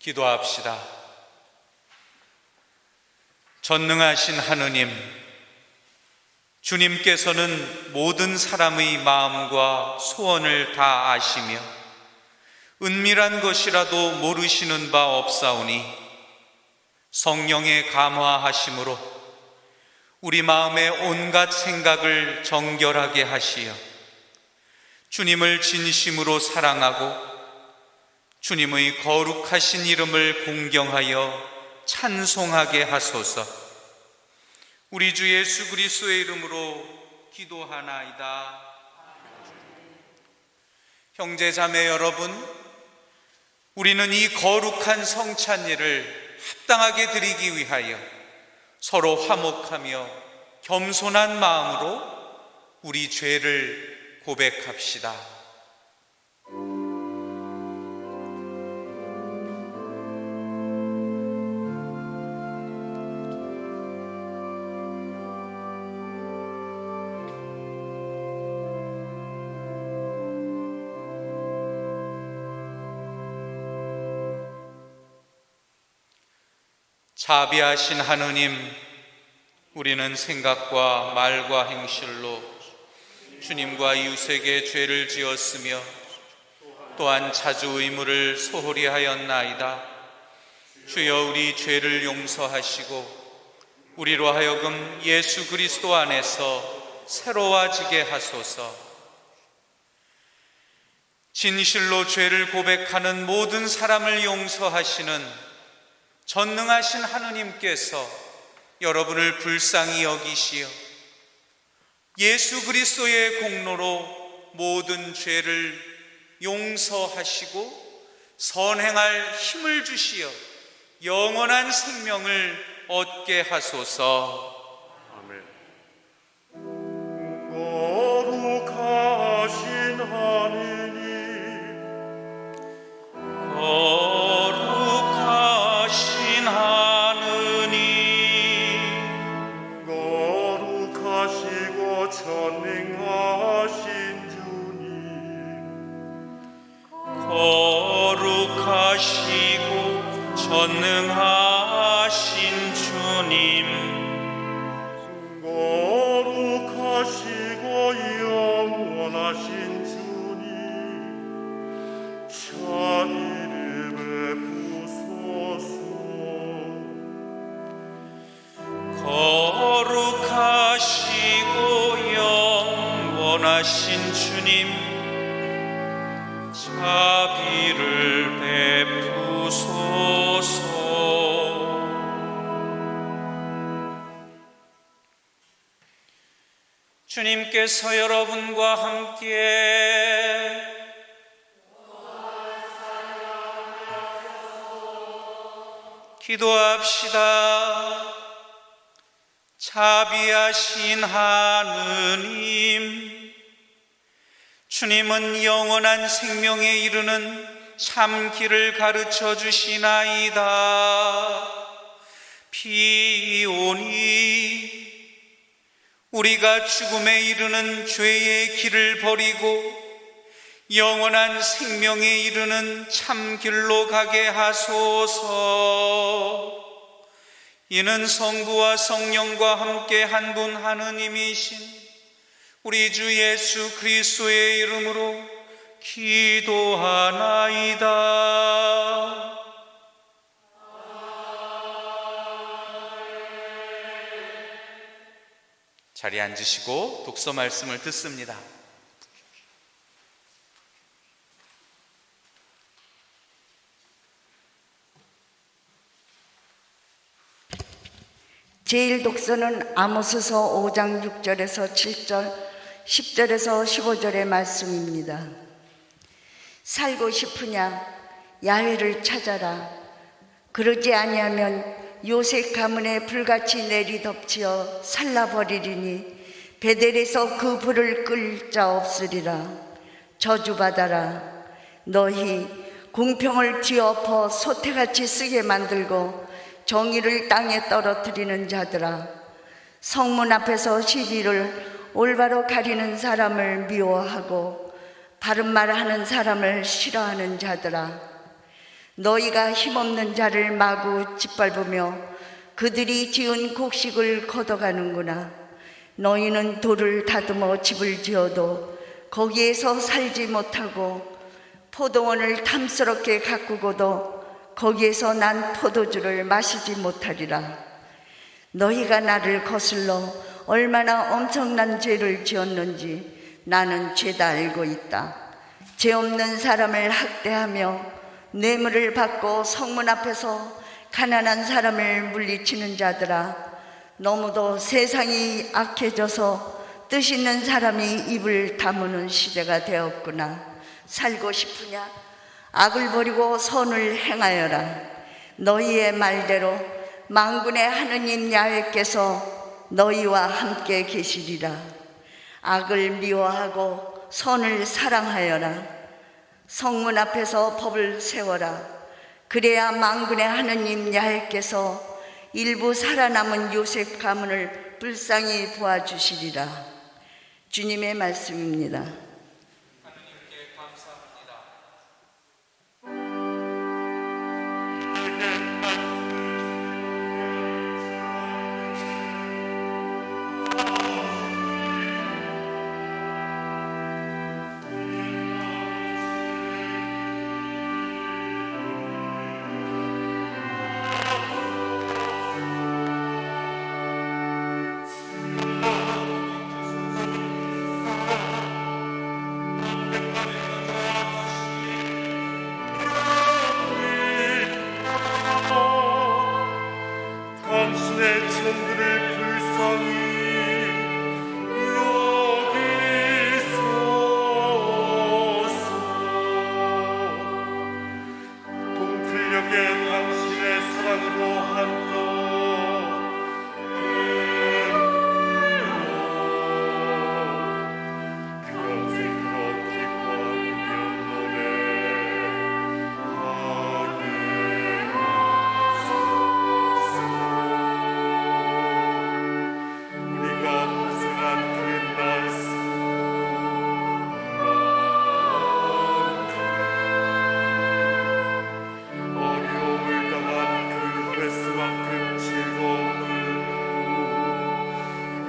기도합시다. 전능하신 하느님, 주님께서는 모든 사람의 마음과 소원을 다 아시며 은밀한 것이라도 모르시는 바 없사오니 성령의 감화하심으로 우리 마음의 온갖 생각을 정결하게 하시어 주님을 진심으로 사랑하고 주님의 거룩하신 이름을 공경하여 찬송하게 하소서. 우리 주 예수 그리스도의 이름으로 기도하나이다. 형제 자매 여러분, 우리는 이 거룩한 성찬일을 합당하게 드리기 위하여 서로 화목하며 겸손한 마음으로 우리 죄를 고백합시다. 자비하신 하느님, 우리는 생각과 말과 행실로 주님과 이웃에게 죄를 지었으며 또한 자주 의무를 소홀히 하였나이다. 주여, 우리 죄를 용서하시고 우리로 하여금 예수 그리스도 안에서 새로워지게 하소서. 진실로 죄를 고백하는 모든 사람을 용서하시는 전능하신 하느님께서 여러분을 불쌍히 여기시어 예수 그리스도의 공로로 모든 죄를 용서하시고 선행할 힘을 주시어 영원한 생명을 얻게 하소서. 아멘. 거룩하신 하느님, 거룩하신 하느님, 거룩하시고 전능하신 주님, 거룩하시고 전능하신 주님, 거룩하시고 영원하신 주님, 자비를 베푸소서. 거룩하시고 영원하신 주님, 자비를 베푸소서. 주님께서 여러분과 함께 기도합시다. 자비하신 하느님, 주님은 영원한 생명에 이르는 참 길을 가르쳐 주시나이다. 비오니 우리가 죽음에 이르는 죄의 길을 버리고 영원한 생명에 이르는 참 길로 가게 하소서. 이는 성부와 성령과 함께 한 분 하느님이신 우리 주 예수 그리스도의 이름으로 기도하나이다. 자리에 앉으시고 독서 말씀을 듣습니다. 제일 독서는 아모스서 5장 6절에서 7절, 10절에서 15절의 말씀입니다. 살고 싶으냐? 야훼를 찾아라. 그러지 아니하면 요셉 가문에 불같이 내리덮치어 살라버리리니 베델에서 그 불을 끌 자 없으리라. 저주받아라. 너희 공평을 뒤엎어 소태같이 쓰게 만들고 정의를 땅에 떨어뜨리는 자들아, 성문 앞에서 시비를 올바로 가리는 사람을 미워하고 바른 말 하는 사람을 싫어하는 자들아, 너희가 힘없는 자를 마구 짓밟으며 그들이 지은 곡식을 걷어가는구나. 너희는 돌을 다듬어 집을 지어도 거기에서 살지 못하고 포도원을 탐스럽게 가꾸고도 거기에서 난 포도주를 마시지 못하리라. 너희가 나를 거슬러 얼마나 엄청난 죄를 지었는지 나는 죄다 알고 있다. 죄 없는 사람을 학대하며 뇌물을 받고 성문 앞에서 가난한 사람을 물리치는 자들아, 너무도 세상이 악해져서 뜻 있는 사람이 입을 다무는 시대가 되었구나. 살고 싶으냐? 악을 버리고 선을 행하여라. 너희의 말대로 만군의 하느님 야훼께서 너희와 함께 계시리라. 악을 미워하고 선을 사랑하여라. 성문 앞에서 법을 세워라. 그래야 만군의 하느님 야훼께서 일부 살아남은 요셉 가문을 불쌍히 보아주시리라. 주님의 말씀입니다. 하느님께 감사합니다. 당신의 천들을 불쌍히 여기소서. 동틀녘에 당신의 사랑으로 한껏 평생으로 기뻐하며 노래 우리가 고생한 그 말씀 어려움을 당한 그 횟수만큼 즐거움을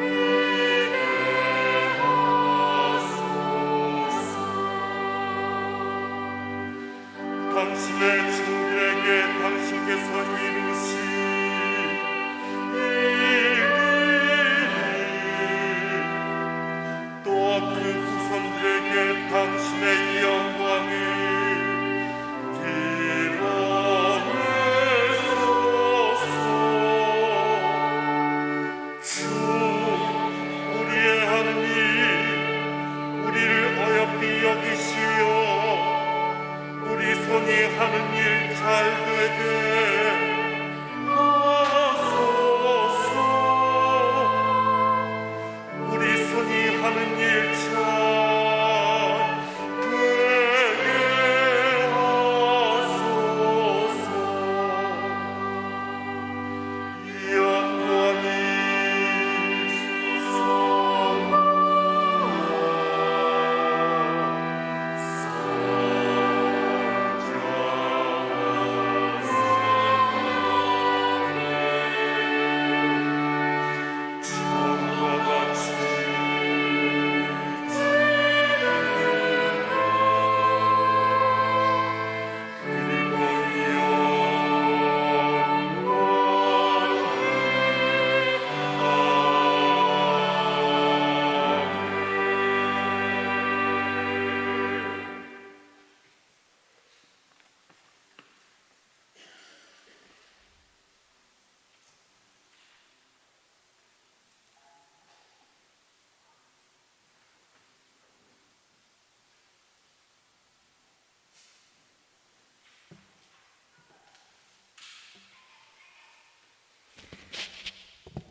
이래 하소서. 당신의 종들에게 당신께서 이루신 또한 그 후손들에게 당신의 영광을 드러내소서. 주 우리의 하느님, 우리를 어여삐 여기시어 우리 손이 하는 일 잘 되게 하소서. 우리 손이 하는 일 잘 되게 하소서. 영원히 처음과 같이 그리고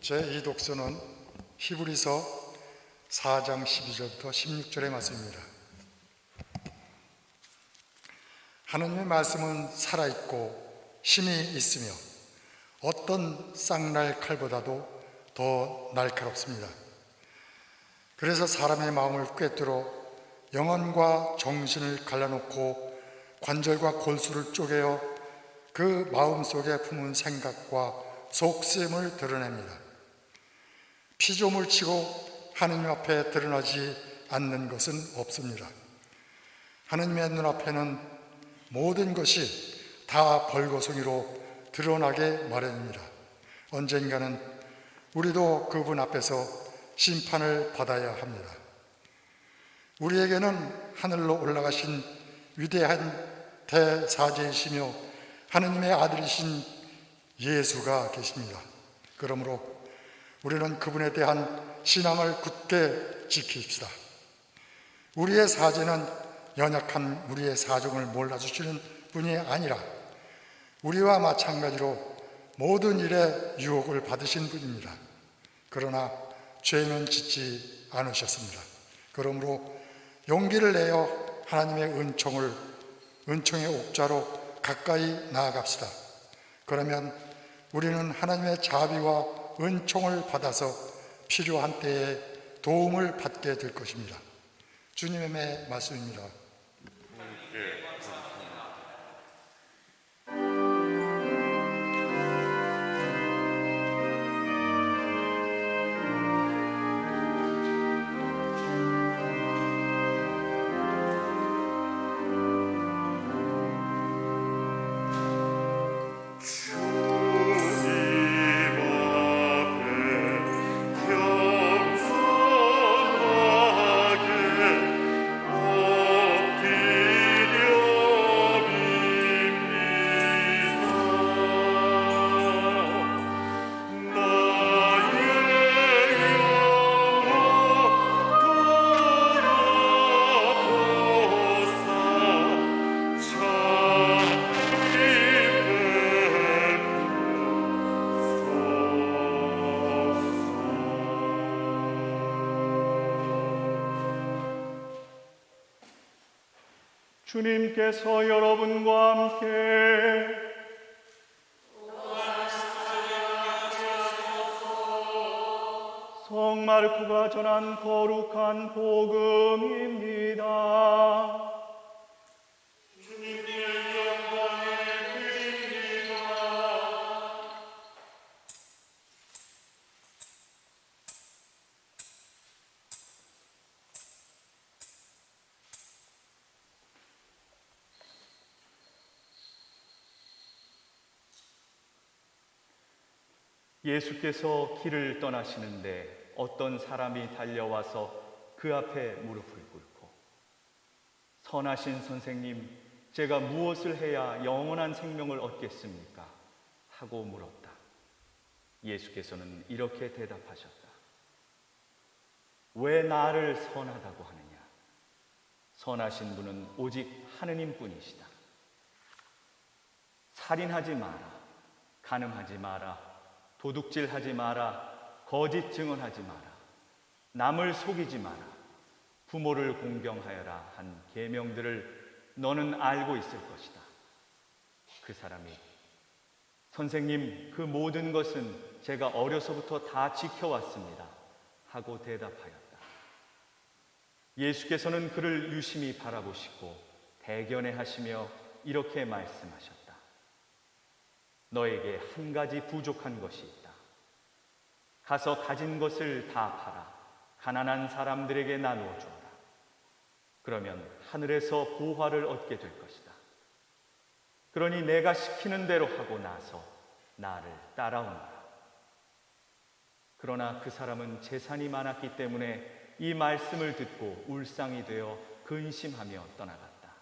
제2 독서는 히브리서 4장 12절부터 16절의 말씀입니다. 하느님의 말씀은 살아있고 힘이 있으며 어떤 쌍날 칼보다도 더 날카롭습니다. 그래서 사람의 마음을 꿰뚫어 영혼과 정신을 갈라놓고 관절과 골수를 쪼개어 그 마음속에 품은 생각과 속셈을 드러냅니다. 피조물 치고 하느님 앞에 드러나지 않는 것은 없습니다. 하느님의 눈앞에는 모든 것이 다 벌거숭이로 드러나게 마련입니다. 언젠가는 우리도 그분 앞에서 심판을 받아야 합니다. 우리에게는 하늘로 올라가신 위대한 대사제이시며 하느님의 아들이신 예수가 계십니다. 그러므로 우리는 그분에 대한 신앙을 굳게 지킵시다. 우리의 사제는 연약한 우리의 사정을 몰라주시는 분이 아니라 우리와 마찬가지로 모든 일에 유혹을 받으신 분입니다. 그러나 죄는 짓지 않으셨습니다. 그러므로 용기를 내어 하나님의 은총의 옥자로 가까이 나아갑시다. 그러면 우리는 하나님의 자비와 은총을 받아서 필요한 때에 도움을 받게 될 것입니다. 주님의 말씀입니다. 주님께서 여러분과 함께 성 마르코가 전한 거룩한 복음입니다. 예수께서 길을 떠나시는데 어떤 사람이 달려와서 그 앞에 무릎을 꿇고 선하신 선생님, 제가 무엇을 해야 영원한 생명을 얻겠습니까? 하고 물었다. 예수께서는 이렇게 대답하셨다. 왜 나를 선하다고 하느냐? 선하신 분은 오직 하느님뿐이시다. 살인하지 마라, 간음하지 마라, 도둑질하지 마라, 거짓 증언하지 마라, 남을 속이지 마라, 부모를 공경하여라 한 계명들을 너는 알고 있을 것이다. 그 사람이 선생님, 그 모든 것은 제가 어려서부터 다 지켜왔습니다 하고 대답하였다. 예수께서는 그를 유심히 바라보시고 대견해하시며 이렇게 말씀하셨다. 너에게 한 가지 부족한 것이 있다. 가서 가진 것을 다 팔아 가난한 사람들에게 나누어 주어라. 그러면 하늘에서 보화를 얻게 될 것이다. 그러니 내가 시키는 대로 하고 나서 나를 따라오너라. 그러나 그 사람은 재산이 많았기 때문에 이 말씀을 듣고 울상이 되어 근심하며 떠나갔다.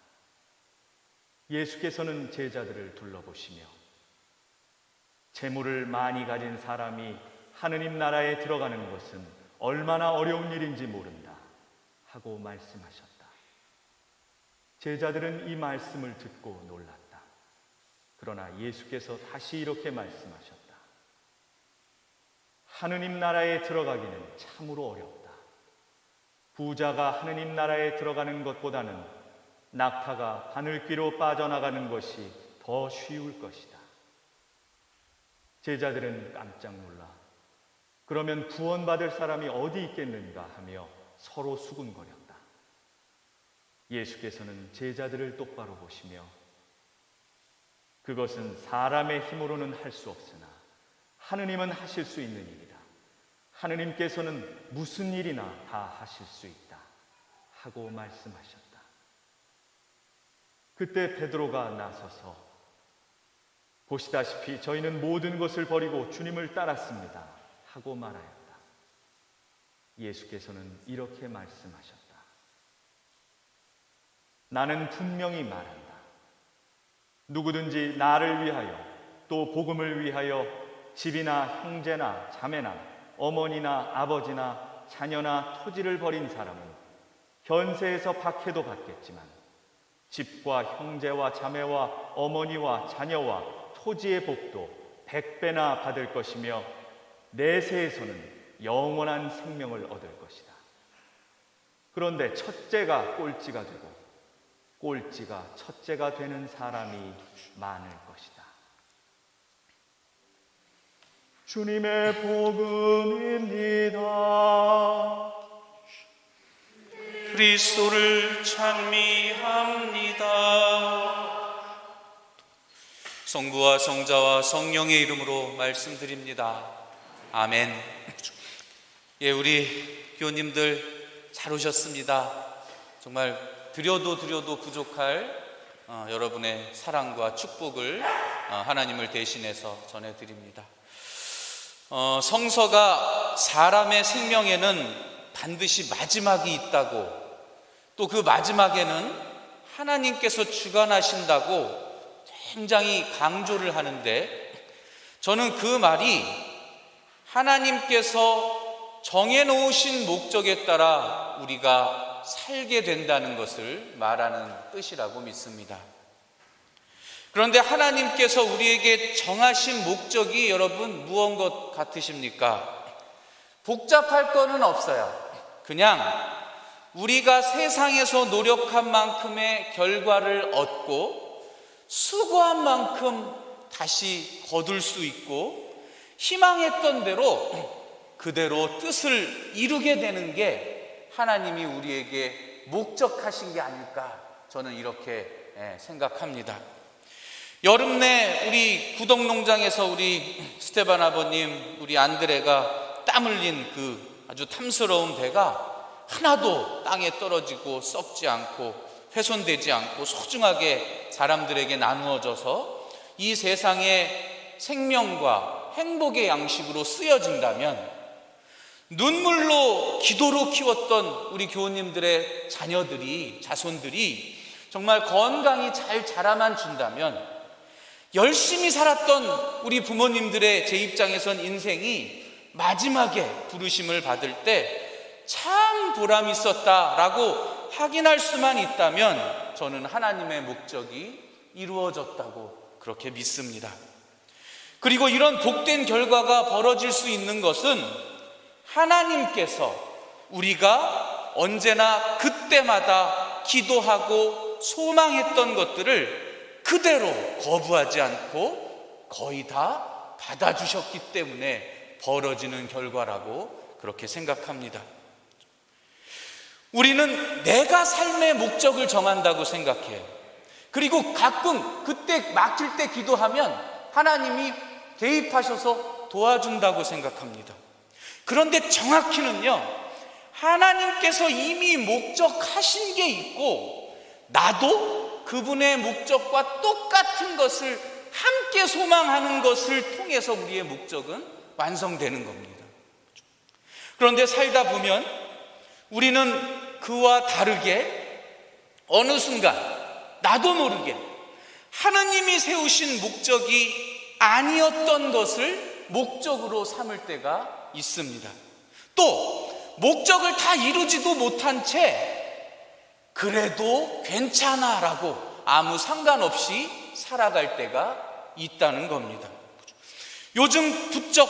예수께서는 제자들을 둘러보시며 재물을 많이 가진 사람이 하느님 나라에 들어가는 것은 얼마나 어려운 일인지 모른다 하고 말씀하셨다. 제자들은 이 말씀을 듣고 놀랐다. 그러나 예수께서 다시 이렇게 말씀하셨다. 하느님 나라에 들어가기는 참으로 어렵다. 부자가 하느님 나라에 들어가는 것보다는 낙타가 바늘귀로 빠져나가는 것이 더 쉬울 것이다. 제자들은 깜짝 놀라 그러면 구원받을 사람이 어디 있겠는가 하며 서로 수군거렸다. 예수께서는 제자들을 똑바로 보시며 그것은 사람의 힘으로는 할 수 없으나 하느님은 하실 수 있는 일이다. 하느님께서는 무슨 일이나 다 하실 수 있다 하고 말씀하셨다. 그때 베드로가 나서서 보시다시피 저희는 모든 것을 버리고 주님을 따랐습니다 하고 말하였다. 예수께서는 이렇게 말씀하셨다. 나는 분명히 말한다. 누구든지 나를 위하여 또 복음을 위하여 집이나 형제나 자매나 어머니나 아버지나 자녀나 토지를 버린 사람은 현세에서 박해도 받겠지만 집과 형제와 자매와 어머니와 자녀와 토지의 복도 100배나 받을 것이며 내세에서는 영원한 생명을 얻을 것이다. 그런데 첫째가 꼴찌가 되고 꼴찌가 첫째가 되는 사람이 많을 것이다. 주님의 복음입니다. 그리스도를 찬미합니다. 성부와 성자와 성령의 이름으로 말씀드립니다. 아멘. 예, 우리 교우님들 잘 오셨습니다. 정말 드려도 부족할 여러분의 사랑과 축복을 하나님을 대신해서 전해드립니다. 성서가 사람의 생명에는 반드시 마지막이 있다고, 또 그 마지막에는 하나님께서 주관하신다고 굉장히 강조를 하는데, 저는 그 말이 하나님께서 정해놓으신 목적에 따라 우리가 살게 된다는 것을 말하는 뜻이라고 믿습니다. 그런데 하나님께서 우리에게 정하신 목적이 여러분 무언 것 같으십니까? 복잡할 거는 없어요. 그냥 우리가 세상에서 노력한 만큼의 결과를 얻고 수고한 만큼 다시 거둘 수 있고 희망했던 대로 그대로 뜻을 이루게 되는 게 하나님이 우리에게 목적하신 게 아닐까, 저는 이렇게 생각합니다. 여름 내 우리 구덕농장에서 우리 스테반 아버님, 우리 안드레가 땀 흘린 그 아주 탐스러운 배가 하나도 땅에 떨어지고 썩지 않고 훼손되지 않고 소중하게 사람들에게 나누어져서 이 세상의 생명과 행복의 양식으로 쓰여진다면, 눈물로 기도로 키웠던 우리 교우님들의 자손들이 정말 건강히 잘 자라만 준다면, 열심히 살았던 우리 부모님들의 제 입장에선 인생이 마지막에 부르심을 받을 때 참 보람 있었다라고 확인할 수만 있다면 저는 하나님의 목적이 이루어졌다고 그렇게 믿습니다. 그리고 이런 복된 결과가 벌어질 수 있는 것은 하나님께서 우리가 언제나 그때마다 기도하고 소망했던 것들을 그대로 거부하지 않고 거의 다 받아주셨기 때문에 벌어지는 결과라고 그렇게 생각합니다. 우리는 내가 삶의 목적을 정한다고 생각해요. 그리고 가끔 그때 막힐 때 기도하면 하나님이 개입하셔서 도와준다고 생각합니다. 그런데 정확히는요, 하나님께서 이미 목적하신 게 있고 나도 그분의 목적과 똑같은 것을 함께 소망하는 것을 통해서 우리의 목적은 완성되는 겁니다. 그런데 살다 보면 우리는 그와 다르게 어느 순간 나도 모르게 하느님이 세우신 목적이 아니었던 것을 목적으로 삼을 때가 있습니다. 또 목적을 다 이루지도 못한 채 그래도 괜찮아라고 아무 상관없이 살아갈 때가 있다는 겁니다. 요즘 부쩍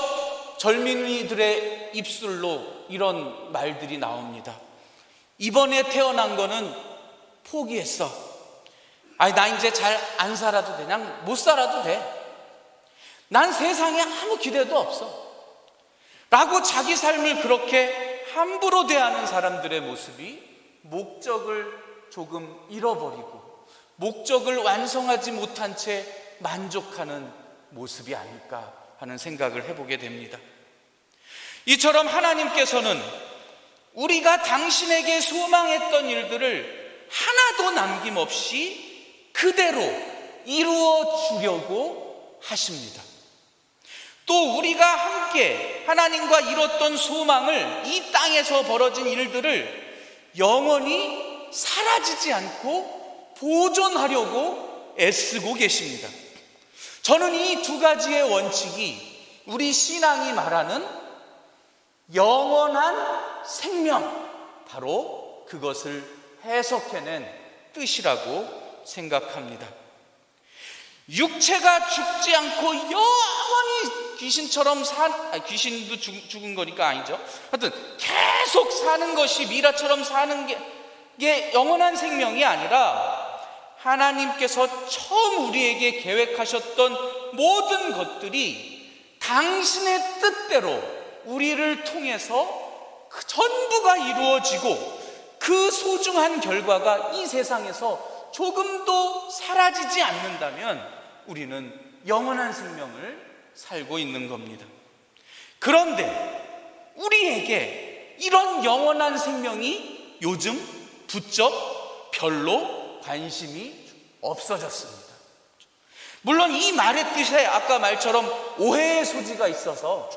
젊은이들의 입술로 이런 말들이 나옵니다. 이번에 태어난 거는 포기했어. 아니, 나 이제 잘 안 살아도 돼. 그냥 못 살아도 돼. 난 세상에 아무 기대도 없어. 라고 자기 삶을 그렇게 함부로 대하는 사람들의 모습이 목적을 조금 잃어버리고 목적을 완성하지 못한 채 만족하는 모습이 아닐까 하는 생각을 해보게 됩니다. 이처럼 하나님께서는 우리가 당신에게 소망했던 일들을 하나도 남김없이 그대로 이루어 주려고 하십니다. 또 우리가 함께 하나님과 이뤘던 소망을, 이 땅에서 벌어진 일들을 영원히 사라지지 않고 보존하려고 애쓰고 계십니다. 저는 이 두 가지의 원칙이 우리 신앙이 말하는 영원한 생명, 바로 그것을 해석해낸 뜻이라고 생각합니다. 육체가 죽지 않고 영원히 귀신처럼 귀신도 죽은 거니까 아니죠. 하여튼 계속 사는 것이, 미라처럼 사는 게 영원한 생명이 아니라 하나님께서 처음 우리에게 계획하셨던 모든 것들이 당신의 뜻대로 우리를 통해서 전부가 이루어지고 그 소중한 결과가 이 세상에서 조금도 사라지지 않는다면 우리는 영원한 생명을 살고 있는 겁니다. 그런데 우리에게 이런 영원한 생명이 요즘 부쩍 별로 관심이 없어졌습니다. 물론 이 말의 뜻에 아까 말처럼 오해의 소지가 있어서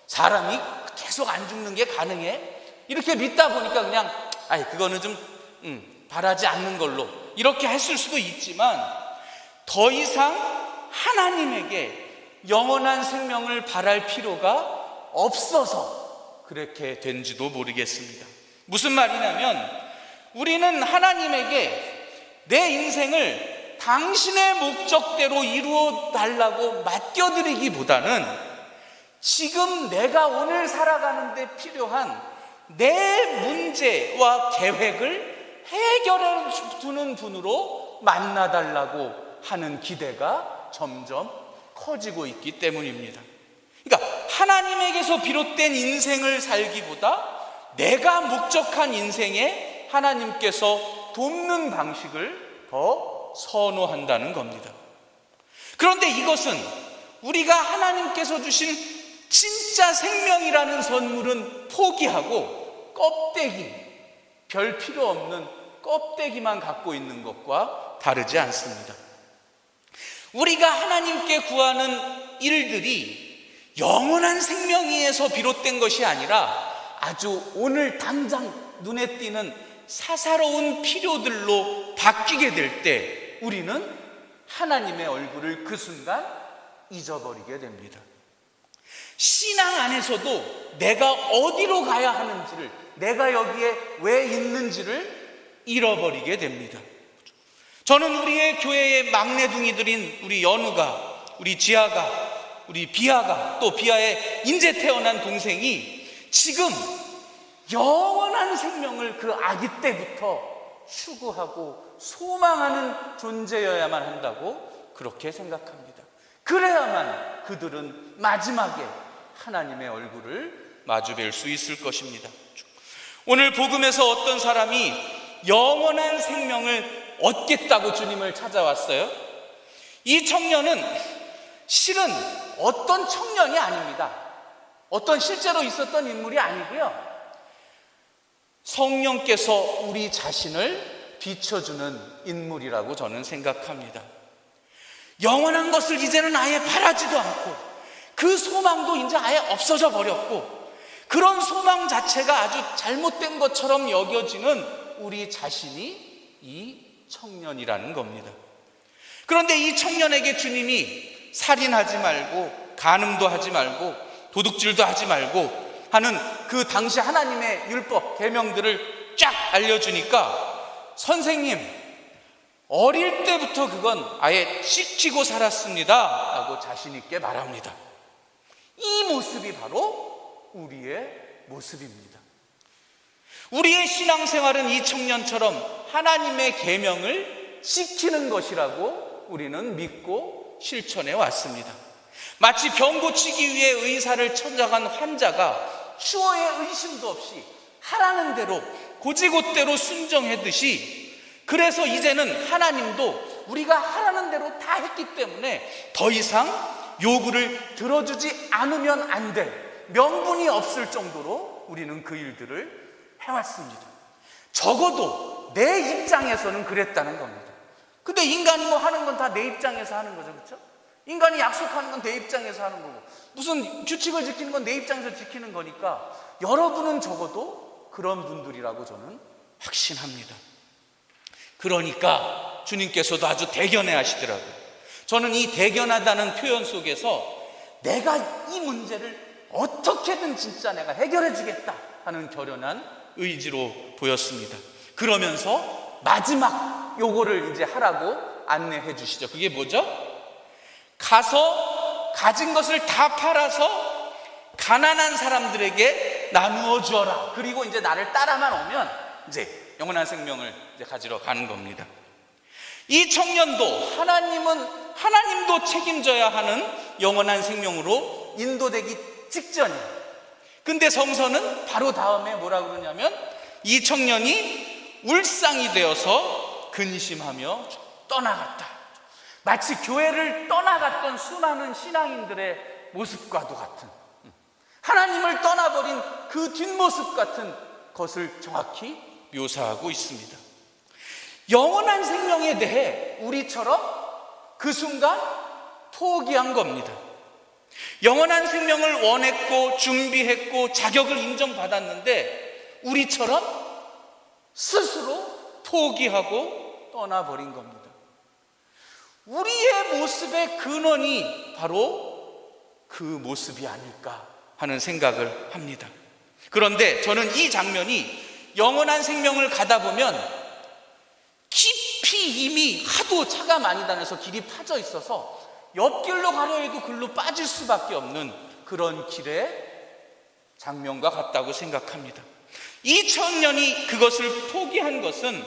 사람이 계속 안 죽는 게 가능해? 이렇게 믿다 보니까 그냥 그거는 좀 바라지 않는 걸로 이렇게 했을 수도 있지만, 더 이상 하나님에게 영원한 생명을 바랄 필요가 없어서 그렇게 된지도 모르겠습니다. 무슨 말이냐면, 우리는 하나님에게 내 인생을 당신의 목적대로 이루어 달라고 맡겨드리기보다는 지금 내가 오늘 살아가는 데 필요한 내 문제와 계획을 해결해 주는 분으로 만나달라고 하는 기대가 점점 커지고 있기 때문입니다. 그러니까 하나님에게서 비롯된 인생을 살기보다 내가 목적한 인생에 하나님께서 돕는 방식을 더 선호한다는 겁니다. 그런데 이것은 우리가 하나님께서 주신 진짜 생명이라는 선물은 포기하고 껍데기, 별 필요 없는 껍데기만 갖고 있는 것과 다르지 않습니다. 우리가 하나님께 구하는 일들이 영원한 생명에서 비롯된 것이 아니라 아주 오늘 당장 눈에 띄는 사사로운 필요들로 바뀌게 될 때 우리는 하나님의 얼굴을 그 순간 잊어버리게 됩니다. 신앙 안에서도 내가 어디로 가야 하는지를, 내가 여기에 왜 있는지를 잃어버리게 됩니다. 저는 우리의 교회의 막내둥이들인 우리 연우가, 우리 지아가, 우리 비아가, 또 비아의 인제 태어난 동생이 지금 영원한 생명을 그 아기 때부터 추구하고 소망하는 존재여야만 한다고 그렇게 생각합니다. 그래야만 그들은 마지막에 하나님의 얼굴을 마주뵐 수 있을 것입니다. 오늘 복음에서 어떤 사람이 영원한 생명을 얻겠다고 주님을 찾아왔어요. 이 청년은 실은 어떤 청년이 아닙니다. 어떤 실제로 있었던 인물이 아니고요, 성령께서 우리 자신을 비춰주는 인물이라고 저는 생각합니다. 영원한 것을 이제는 아예 바라지도 않고 그 소망도 이제 아예 없어져 버렸고, 그런 소망 자체가 아주 잘못된 것처럼 여겨지는 우리 자신이 이 청년이라는 겁니다. 그런데 이 청년에게 주님이 살인하지 말고 간음도 하지 말고 도둑질도 하지 말고 하는 그 당시 하나님의 율법 계명들을 쫙 알려주니까, 선생님, 어릴 때부터 그건 아예 지키고 살았습니다 라고 자신 있게 말합니다. 이 모습이 바로 우리의 모습입니다. 우리의 신앙생활은 이 청년처럼 하나님의 계명을 지키는 것이라고 우리는 믿고 실천해 왔습니다. 마치 병 고치기 위해 의사를 찾아간 환자가 추호의 의심도 없이 하라는 대로 고지곳대로 순종했듯이, 그래서 이제는 하나님도 우리가 하라는 대로 다 했기 때문에 더 이상 요구를 들어주지 않으면 안 될 명분이 없을 정도로 우리는 그 일들을 해왔습니다. 적어도 내 입장에서는 그랬다는 겁니다. 근데 인간이 뭐 하는 건 다 내 입장에서 하는 거죠, 그렇죠? 인간이 약속하는 건 내 입장에서 하는 거고, 무슨 규칙을 지키는 건 내 입장에서 지키는 거니까 여러분은 적어도 그런 분들이라고 저는 확신합니다. 그러니까 주님께서도 아주 대견해 하시더라고요. 저는 이 대견하다는 표현 속에서 내가 이 문제를 어떻게든 진짜 내가 해결해 주겠다 하는 결연한 의지로 보였습니다. 그러면서 마지막 요거를 이제 하라고 안내해 주시죠. 그게 뭐죠? 가서 가진 것을 다 팔아서 가난한 사람들에게 나누어 주어라. 그리고 이제 나를 따라만 오면 이제 영원한 생명을 이제 가지러 가는 겁니다. 이 청년도 하나님도 책임져야 하는 영원한 생명으로 인도되기 직전이에요. 근데 성서는 바로 다음에 뭐라고 그러냐면 이 청년이 울상이 되어서 근심하며 떠나갔다. 마치 교회를 떠나갔던 수많은 신앙인들의 모습과도 같은, 하나님을 떠나버린 그 뒷모습 같은 것을 정확히 묘사하고 있습니다. 영원한 생명에 대해 우리처럼 그 순간 포기한 겁니다. 영원한 생명을 원했고 준비했고 자격을 인정받았는데 우리처럼 스스로 포기하고 떠나버린 겁니다. 우리의 모습의 근원이 바로 그 모습이 아닐까 하는 생각을 합니다. 그런데 저는 이 장면이 영원한 생명을 가다 보면 깊이 이미 하도 차가 많이 다녀서 길이 파져 있어서 옆길로 가려 해도 글로 빠질 수밖에 없는 그런 길의 장면과 같다고 생각합니다. 이 청년이 그것을 포기한 것은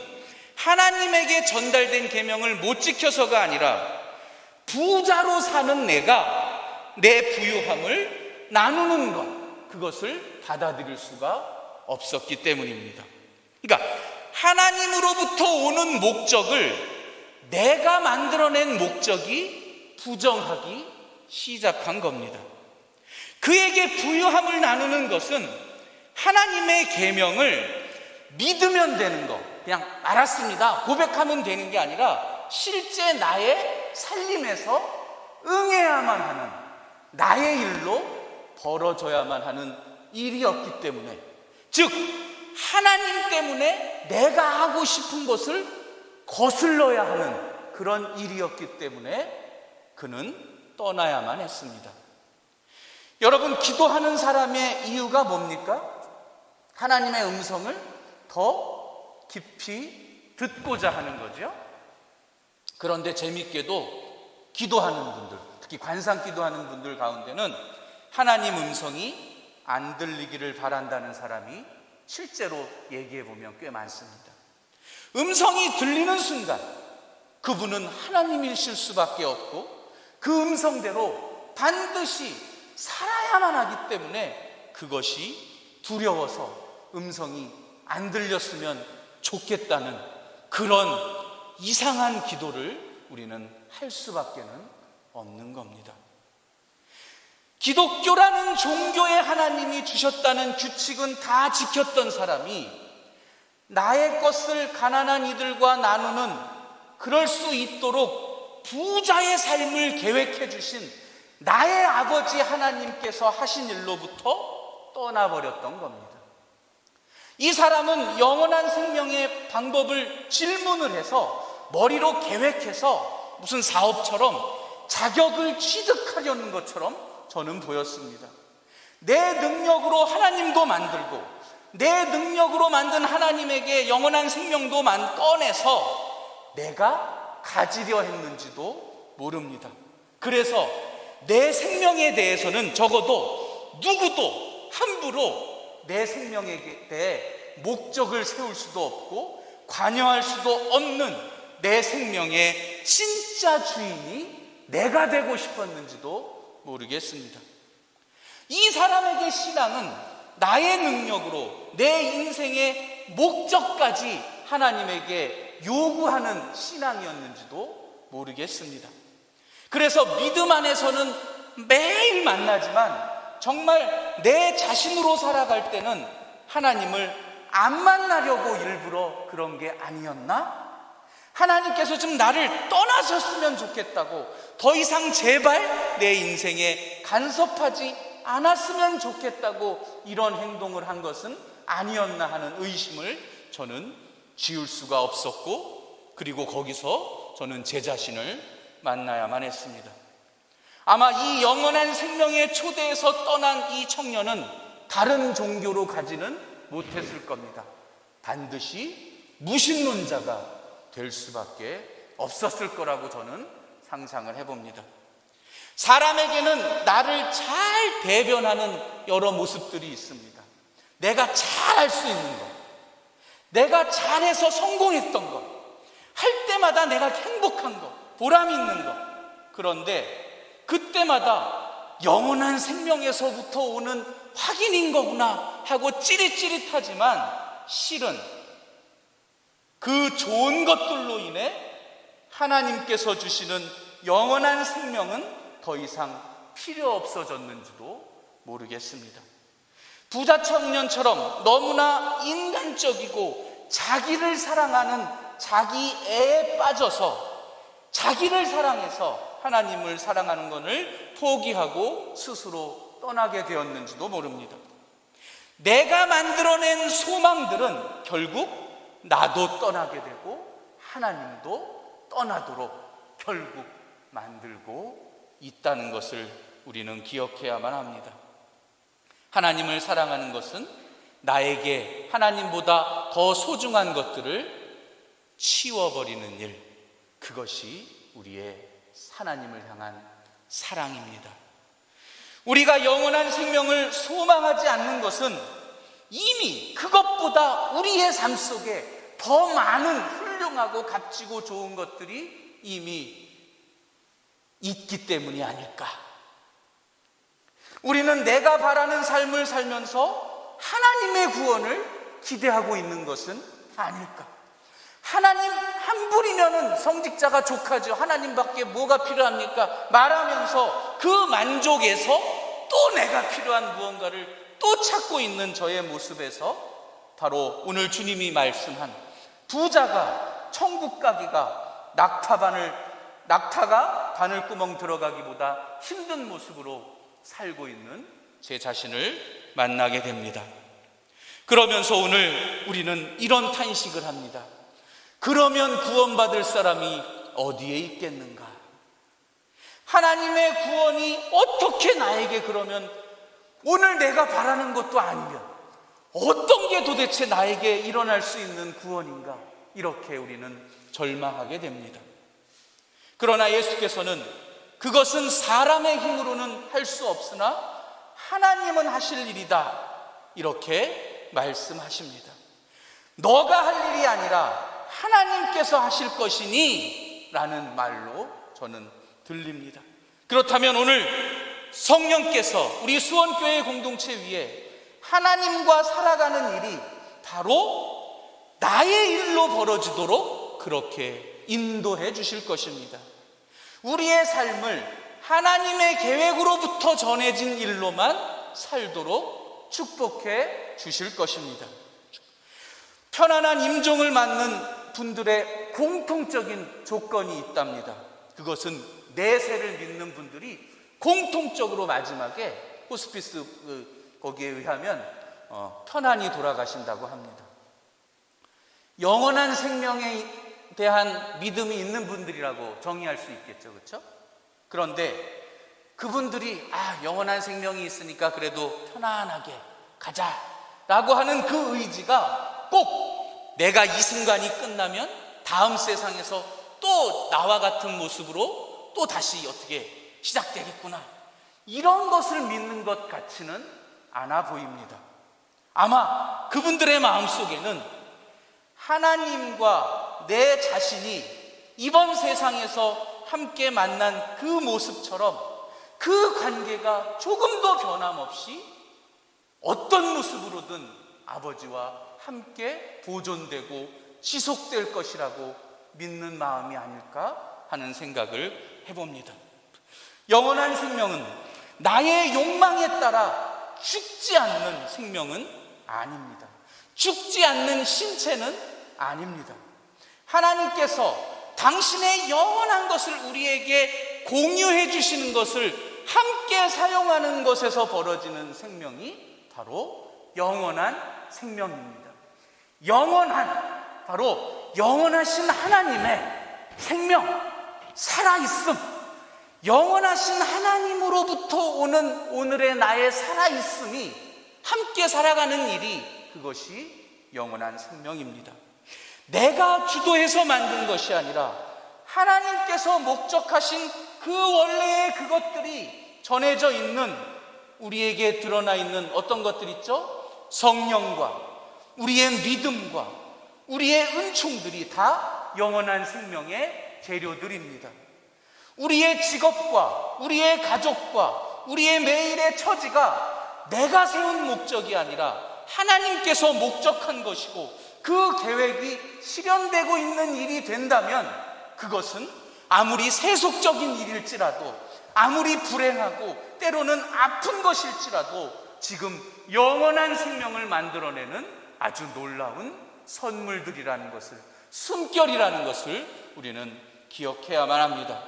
하나님에게 전달된 계명을 못 지켜서가 아니라 부자로 사는 내가 내 부유함을 나누는 것, 그것을 받아들일 수가 없었기 때문입니다. 그러니까 하나님으로부터 오는 목적을 내가 만들어낸 목적이 부정하기 시작한 겁니다. 그에게 부유함을 나누는 것은 하나님의 계명을 믿으면 되는 것, 그냥 알았습니다 고백하면 되는 게 아니라 실제 나의 살림에서 응해야만 하는, 나의 일로 벌어져야만 하는 일이었기 때문에, 즉 하나님 때문에 내가 하고 싶은 것을 거슬러야 하는 그런 일이었기 때문에 그는 떠나야만 했습니다. 여러분, 기도하는 사람의 이유가 뭡니까? 하나님의 음성을 더 깊이 듣고자 하는 거죠. 그런데 재미있게도 기도하는 분들, 특히 관상 기도하는 분들 가운데는 하나님 음성이 안 들리기를 바란다는 사람이 실제로 얘기해 보면 꽤 많습니다. 음성이 들리는 순간 그분은 하나님이실 수밖에 없고 그 음성대로 반드시 살아야만 하기 때문에 그것이 두려워서 음성이 안 들렸으면 좋겠다는 그런 이상한 기도를 우리는 할 수밖에 없는 겁니다. 기독교라는 종교의 하나님이 주셨다는 규칙은 다 지켰던 사람이 나의 것을 가난한 이들과 나누는, 그럴 수 있도록 부자의 삶을 계획해 주신 나의 아버지 하나님께서 하신 일로부터 떠나버렸던 겁니다. 이 사람은 영원한 생명의 방법을 질문을 해서 머리로 계획해서 무슨 사업처럼 자격을 취득하려는 것처럼 저는 보였습니다. 내 능력으로 하나님도 만들고 내 능력으로 만든 하나님에게 영원한 생명도 꺼내서 내가 가지려 했는지도 모릅니다. 그래서 내 생명에 대해서는 적어도 누구도 함부로 내 생명에 대해 목적을 세울 수도 없고 관여할 수도 없는 내 생명의 진짜 주인이 내가 되고 싶었는지도 모르겠습니다. 이 사람에게 신앙은 나의 능력으로 내 인생의 목적까지 하나님에게 요구하는 신앙이었는지도 모르겠습니다. 그래서 믿음 안에서는 매일 만나지만 정말 내 자신으로 살아갈 때는 하나님을 안 만나려고 일부러 그런 게 아니었나? 하나님께서 좀 나를 떠나셨으면 좋겠다고, 더 이상 제발 내 인생에 간섭하지 않았으면 좋겠다고 이런 행동을 한 것은 아니었나 하는 의심을 저는 지울 수가 없었고, 그리고 거기서 저는 제 자신을 만나야만 했습니다. 아마 이 영원한 생명의 초대에서 떠난 이 청년은 다른 종교로 가지는 못했을 겁니다. 반드시 무신론자가 될 수밖에 없었을 거라고 저는 상상을 해봅니다. 사람에게는 나를 잘 대변하는 여러 모습들이 있습니다. 내가 잘할 수 있는 것, 내가 잘해서 성공했던 것, 할 때마다 내가 행복한 것, 보람 있는 것. 그런데 그때마다 영원한 생명에서부터 오는 확인인 거구나 하고 찌릿찌릿하지만, 실은 그 좋은 것들로 인해 하나님께서 주시는 영원한 생명은 더 이상 필요 없어졌는지도 모르겠습니다. 부자 청년처럼 너무나 인간적이고 자기를 사랑하는 자기애에 빠져서 자기를 사랑해서 하나님을 사랑하는 것을 포기하고 스스로 떠나게 되었는지도 모릅니다. 내가 만들어낸 소망들은 결국 나도 떠나게 되고 하나님도 떠나도록 결국 만들고 있다는 것을 우리는 기억해야만 합니다. 하나님을 사랑하는 것은 나에게 하나님보다 더 소중한 것들을 치워버리는 일, 그것이 우리의 하나님을 향한 사랑입니다. 우리가 영원한 생명을 소망하지 않는 것은 이미 그것보다 우리의 삶 속에 더 많은 훌륭하고 값지고 좋은 것들이 이미 있기 때문이 아닐까. 우리는 내가 바라는 삶을 살면서 하나님의 구원을 기대하고 있는 것은 아닐까. 하나님 한 분이면은 성직자가 족하죠. 하나님밖에 뭐가 필요합니까? 말하면서 그 만족에서 또 내가 필요한 무언가를 또 찾고 있는 저의 모습에서 바로 오늘 주님이 말씀한 부자가 천국 가기가 낙타가 바늘구멍 들어가기보다 힘든 모습으로 살고 있는 제 자신을 만나게 됩니다. 그러면서 오늘 우리는 이런 탄식을 합니다. 그러면 구원받을 사람이 어디에 있겠는가? 하나님의 구원이 어떻게 나에게 그러면 오늘 내가 바라는 것도 아니면 어떤 게 도대체 나에게 일어날 수 있는 구원인가? 이렇게 우리는 절망하게 됩니다. 그러나 예수께서는 그것은 사람의 힘으로는 할 수 없으나 하나님은 하실 일이다, 이렇게 말씀하십니다. 너가 할 일이 아니라 하나님께서 하실 것이니 라는 말로 저는 들립니다. 그렇다면 오늘 성령께서 우리 수원교회 공동체 위에 하나님과 살아가는 일이 바로 나의 일로 벌어지도록 그렇게 인도해 주실 것입니다. 우리의 삶을 하나님의 계획으로부터 전해진 일로만 살도록 축복해 주실 것입니다. 편안한 임종을 맞는 분들의 공통적인 조건이 있답니다. 그것은 내세를 믿는 분들이 공통적으로 마지막에 호스피스 거기에 의하면 편안히 돌아가신다고 합니다. 영원한 생명에 대한 믿음이 있는 분들이라고 정의할 수 있겠죠, 그렇죠? 그런데 그분들이 영원한 생명이 있으니까 그래도 편안하게 가자라고 하는 그 의지가 꼭 내가 이 순간이 끝나면 다음 세상에서 또 나와 같은 모습으로 또 다시 어떻게 시작되겠구나, 이런 것을 믿는 것 같지는 않아 보입니다. 아마 그분들의 마음속에는 하나님과 내 자신이 이번 세상에서 함께 만난 그 모습처럼 그 관계가 조금도 변함없이 어떤 모습으로든 아버지와 함께 보존되고 지속될 것이라고 믿는 마음이 아닐까 하는 생각을 해봅니다. 영원한 생명은 나의 욕망에 따라 죽지 않는 생명은 아닙니다. 죽지 않는 신체는 아닙니다. 하나님께서 당신의 영원한 것을 우리에게 공유해 주시는 것을 함께 사용하는 것에서 벌어지는 생명이 바로 영원한 생명입니다. 영원한, 바로 영원하신 하나님의 생명, 살아있음, 영원하신 하나님으로부터 오는 오늘의 나의 살아있음이 함께 살아가는 일이, 그것이 영원한 생명입니다. 내가 주도해서 만든 것이 아니라 하나님께서 목적하신 그 원래의 그것들이 전해져 있는, 우리에게 드러나 있는 어떤 것들 있죠? 성령과 우리의 믿음과 우리의 은총들이 다 영원한 생명의 재료들입니다. 우리의 직업과 우리의 가족과 우리의 매일의 처지가 내가 세운 목적이 아니라 하나님께서 목적한 것이고, 그 계획이 실현되고 있는 일이 된다면 그것은 아무리 세속적인 일일지라도, 아무리 불행하고 때로는 아픈 것일지라도 지금 영원한 생명을 만들어내는 아주 놀라운 선물들이라는 것을, 숨결이라는 것을 우리는 기억해야만 합니다.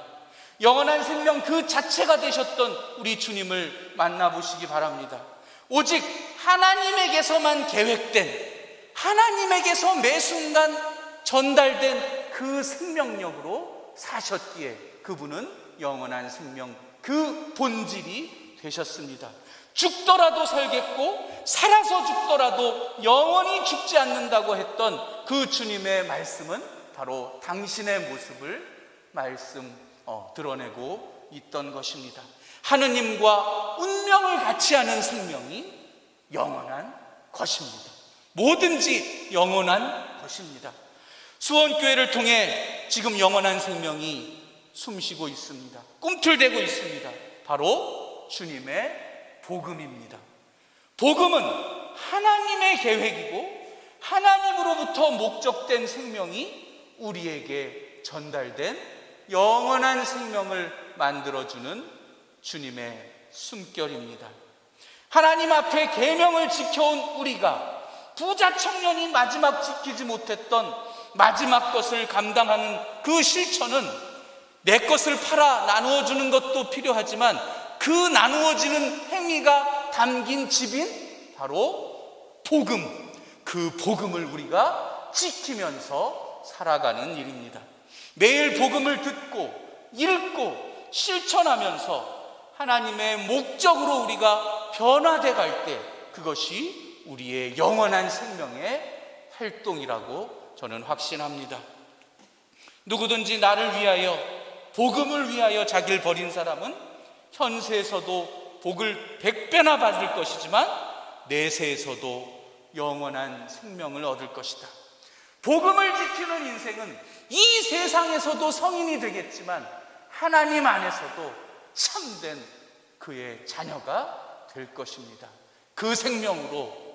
영원한 생명 그 자체가 되셨던 우리 주님을 만나보시기 바랍니다. 오직 하나님에게서만 계획된, 하나님에게서 매 순간 전달된 그 생명력으로 사셨기에 그분은 영원한 생명 그 본질이 되셨습니다. 죽더라도 살겠고 살아서 죽더라도 영원히 죽지 않는다고 했던 그 주님의 말씀은 바로 당신의 모습을 드러내고 있던 것입니다. 하느님과 운명을 같이 하는 생명이 영원한 것입니다. 뭐든지 영원한 것입니다. 수원교회를 통해 지금 영원한 생명이 숨쉬고 있습니다. 꿈틀대고 있습니다. 바로 주님의 복음입니다. 복음은 하나님의 계획이고 하나님으로부터 목적된 생명이 우리에게 전달된 영원한 생명을 만들어주는 주님의 숨결입니다. 하나님 앞에 계명을 지켜온 우리가 부자 청년이 마지막 지키지 못했던 마지막 것을 감당하는 그 실천은 내 것을 팔아 나누어 주는 것도 필요하지만 그 나누어지는 행위가 담긴 집인 바로 복음, 그 복음을 우리가 지키면서 살아가는 일입니다. 매일 복음을 듣고 읽고 실천하면서 하나님의 목적으로 우리가 변화돼 갈 때 그것이 우리의 영원한 생명의 활동이라고 저는 확신합니다. 누구든지 나를 위하여, 복음을 위하여 자기를 버린 사람은 현세에서도 복을 100배나 받을 것이지만 내세에서도 영원한 생명을 얻을 것이다. 복음을 지키는 인생은 이 세상에서도 성인이 되겠지만 하나님 안에서도 참된 그의 자녀가 될 것입니다. 그 생명으로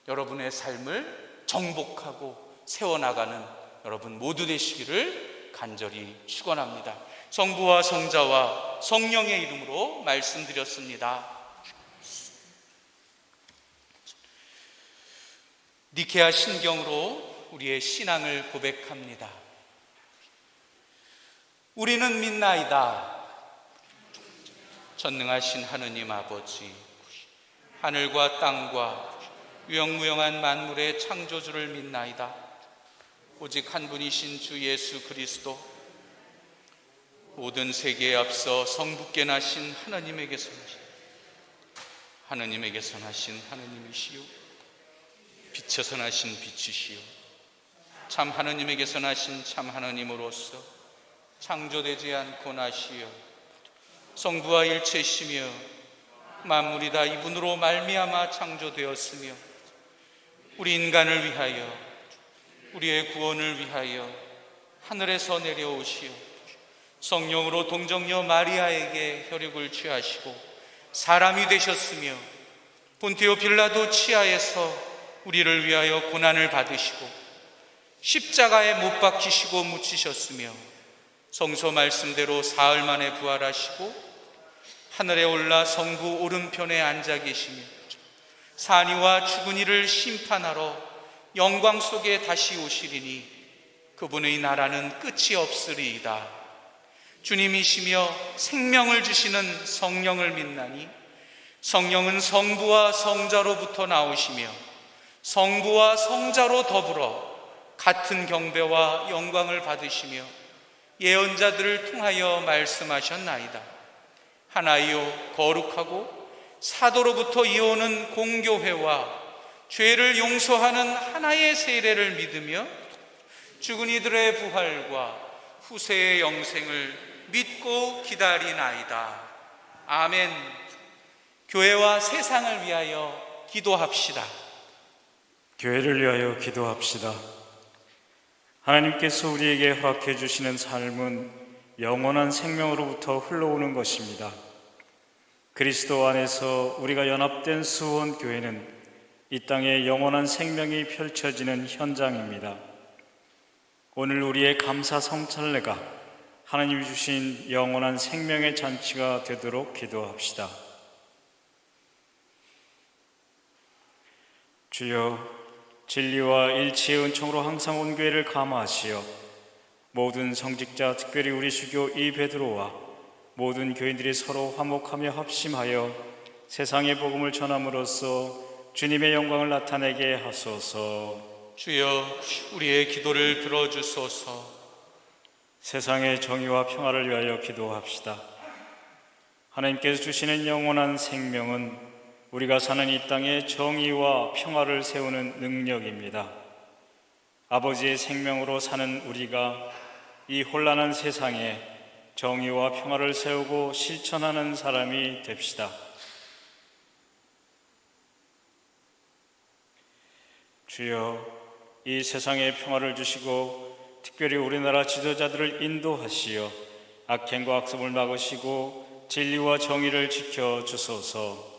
여러분의 삶을 정복하고 세워나가는 여러분 모두 되시기를 간절히 축원합니다. 성부와 성자와 성령의 이름으로 말씀드렸습니다. 니케아 신경으로 우리의 신앙을 고백합니다. 우리는 믿나이다. 전능하신 하느님 아버지, 하늘과 땅과 유영무영한 만물의 창조주를 믿나이다. 오직 한 분이신 주 예수 그리스도, 모든 세계에 앞서 성부께 나신 하나님에게서 나신 하나님이시요, 빛에서 나신 빛이시요, 참 하나님에게서 나신 참 하나님으로서 창조되지 않고 나시어 성부와 일체시며 만물이 다 이분으로 말미암아 창조되었으며 우리 인간을 위하여, 우리의 구원을 위하여 하늘에서 내려오시어 성령으로 동정녀 마리아에게 혈육을 취하시고 사람이 되셨으며 본티오 빌라도 치하에서 우리를 위하여 고난을 받으시고 십자가에 못 박히시고 묻히셨으며 성서 말씀대로 사흘 만에 부활하시고 하늘에 올라 성부 오른편에 앉아 계시며 산 이와 죽은 이를 심판하러 영광 속에 다시 오시리니 그분의 나라는 끝이 없으리이다. 주님이시며 생명을 주시는 성령을 믿나니 성령은 성부와 성자로부터 나오시며 성부와 성자로 더불어 같은 경배와 영광을 받으시며 예언자들을 통하여 말씀하셨나이다. 하나이요 거룩하고 사도로부터 이어오는 공교회와 죄를 용서하는 하나의 세례를 믿으며 죽은 이들의 부활과 후세의 영생을 믿고 기다리나이다. 아멘. 교회와 세상을 위하여 기도합시다. 교회를 위하여 기도합시다. 하나님께서 우리에게 허락해 주시는 삶은 영원한 생명으로부터 흘러오는 것입니다. 그리스도 안에서 우리가 연합된 수원교회는 이 땅에 영원한 생명이 펼쳐지는 현장입니다. 오늘 우리의 감사 성찬례가 하나님이 주신 영원한 생명의 잔치가 되도록 기도합시다. 주여, 진리와 일치의 은총으로 항상 온 교회를 감화하시어 모든 성직자, 특별히 우리 수교 이 베드로와 모든 교인들이 서로 화목하며 합심하여 세상의 복음을 전함으로써 주님의 영광을 나타내게 하소서. 주여, 우리의 기도를 들어주소서. 세상의 정의와 평화를 위하여 기도합시다. 하나님께서 주시는 영원한 생명은 우리가 사는 이 땅에 정의와 평화를 세우는 능력입니다. 아버지의 생명으로 사는 우리가 이 혼란한 세상에 정의와 평화를 세우고 실천하는 사람이 됩시다. 주여, 이 세상에 평화를 주시고 특별히 우리나라 지도자들을 인도하시어 악행과 악습을 막으시고 진리와 정의를 지켜주소서.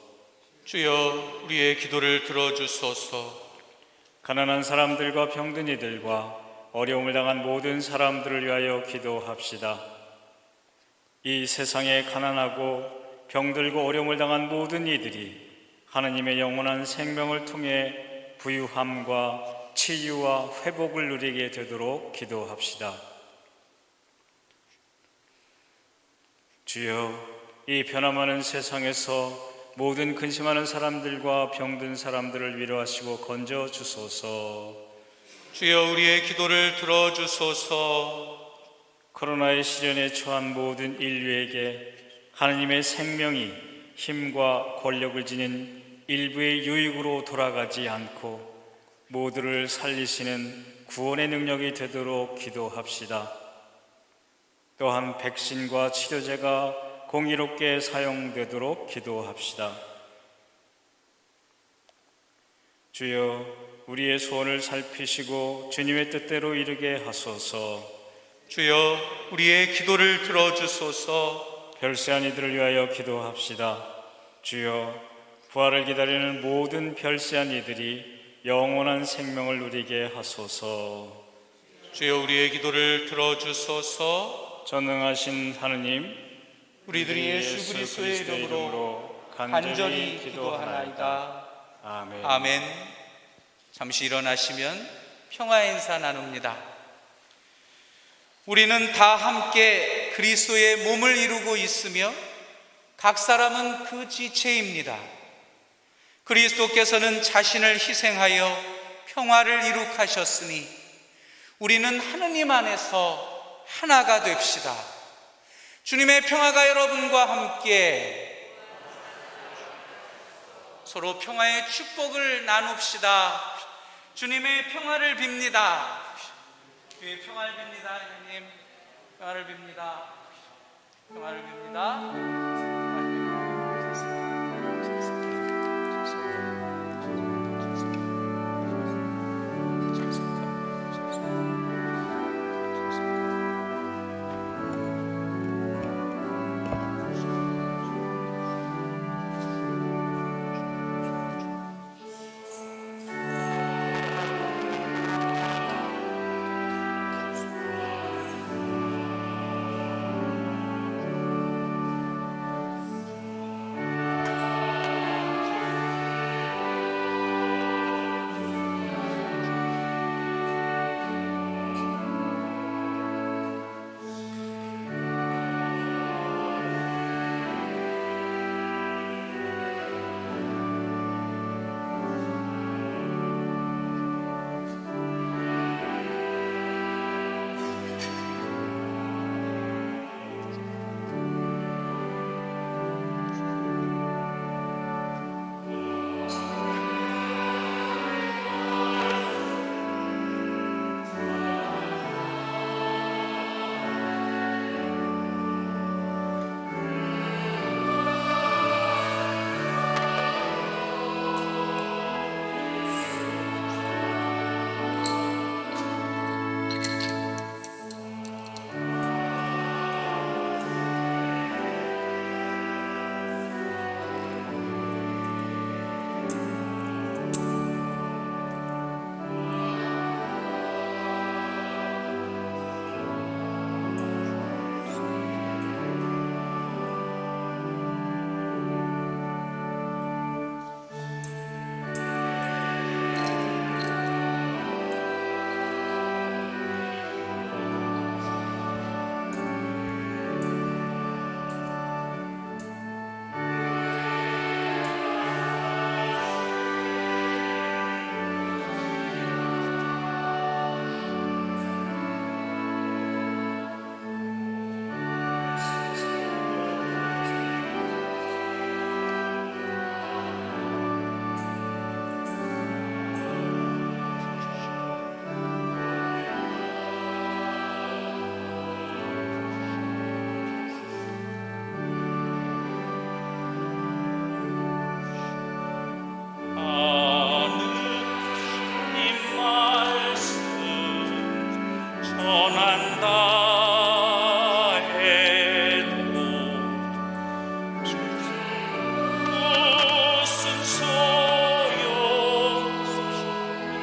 주여, 우리의 기도를 들어주소서. 가난한 사람들과 병든 이들과 어려움을 당한 모든 사람들을 위하여 기도합시다. 이 세상에 가난하고 병들고 어려움을 당한 모든 이들이 하나님의 영원한 생명을 통해 부유함과 치유와 회복을 누리게 되도록 기도합시다. 주여, 이 변화많은 세상에서 모든 근심하는 사람들과 병든 사람들을 위로하시고 건져 주소서. 주여, 우리의 기도를 들어주소서. 코로나의 시련에 처한 모든 인류에게 하나님의 생명이 힘과 권력을 지닌 일부의 유익으로 돌아가지 않고 모두를 살리시는 구원의 능력이 되도록 기도합시다. 또한 백신과 치료제가 공의롭게 사용되도록 기도합시다. 주여, 우리의 소원을 살피시고 주님의 뜻대로 이루게 하소서. 주여, 우리의 기도를 들어주소서. 별세한 이들을 위하여 기도합시다. 주여, 부활을 기다리는 모든 별세한 이들이 영원한 생명을 누리게 하소서. 주여, 우리의 기도를 들어주소서. 전능하신 하느님, 우리들이 예수 그리스도의 이름으로 간절히 기도하나이다. 아멘. 아멘. 잠시 일어나시면 평화 인사 나눕니다. 우리는 다 함께 그리스도의 몸을 이루고 있으며 각 사람은 그 지체입니다. 그리스도께서는 자신을 희생하여 평화를 이룩하셨으니 우리는 하느님 안에서 하나가 됩시다. 주님의 평화가 여러분과 함께. 서로 평화의 축복을 나눕시다. 주님의 평화를 빕니다. 주의 평화를 빕니다. 하나님, 평화를 빕니다. 평화를 빕니다.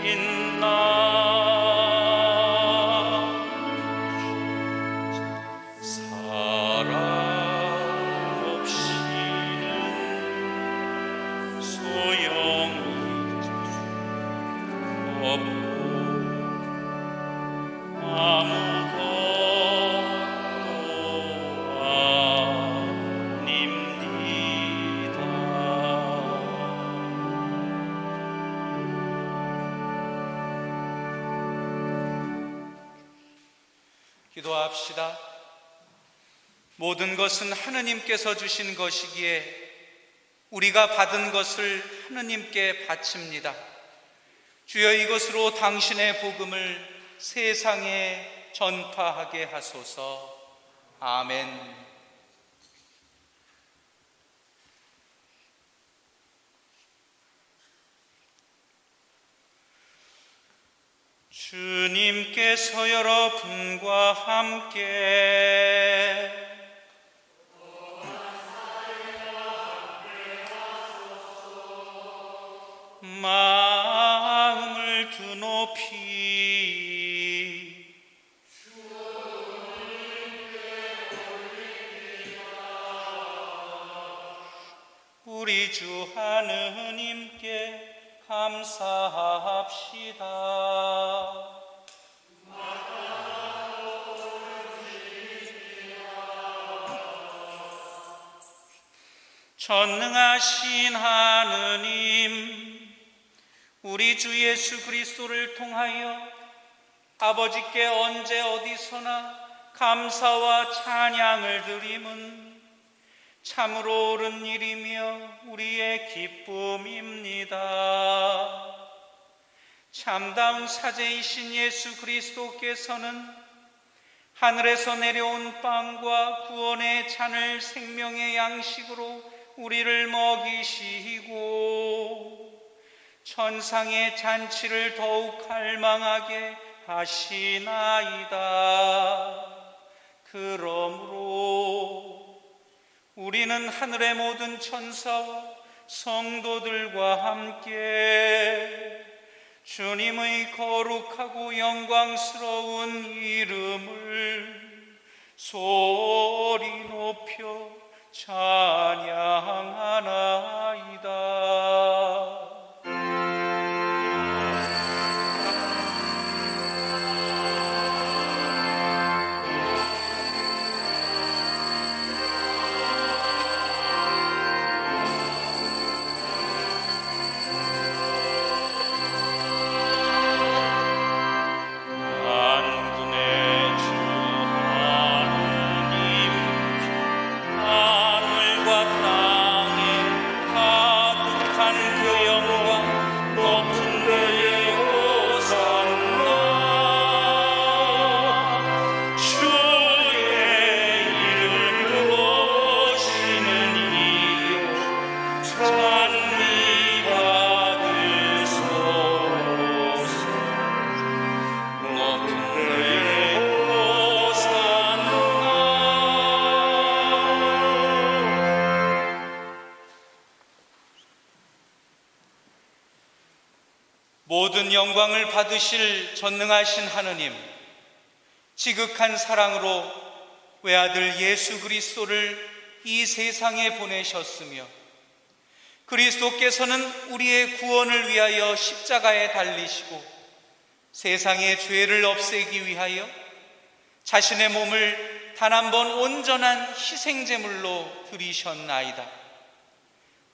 있나. 사랑 없이는 소용이 없고 아무것도 아닙니다. 기도합시다. 모든 것은 하느님께서 주신 것이기에 우리가 받은 것을 하느님께 바칩니다. 주여, 이것으로 당신의 복음을 세상에 전파하게 하소서. 아멘. 주님께서 여러분과 함께 마음을 드높이 우리 주 하느님께 감사합시다. 전능하신 하느님, 우리 주 예수 그리스도를 통하여 아버지께 언제 어디서나 감사와 찬양을 드림은 참으로 옳은 일이며 우리의 기쁨입니다. 참다운 사제이신 예수 그리스도께서는 하늘에서 내려온 빵과 구원의 잔을 생명의 양식으로 우리를 먹이시고 천상의 잔치를 더욱 갈망하게 하시나이다. 그러므로 우리는 하늘의 모든 천사와 성도들과 함께 주님의 거룩하고 영광스러운 이름을 소리 높여 찬양하나이다. 모든 영광을 받으실 전능하신 하느님, 지극한 사랑으로 외아들 예수 그리스도를 이 세상에 보내셨으며 그리스도께서는 우리의 구원을 위하여 십자가에 달리시고 세상의 죄를 없애기 위하여 자신의 몸을 단 한 번 온전한 희생제물로 드리셨나이다.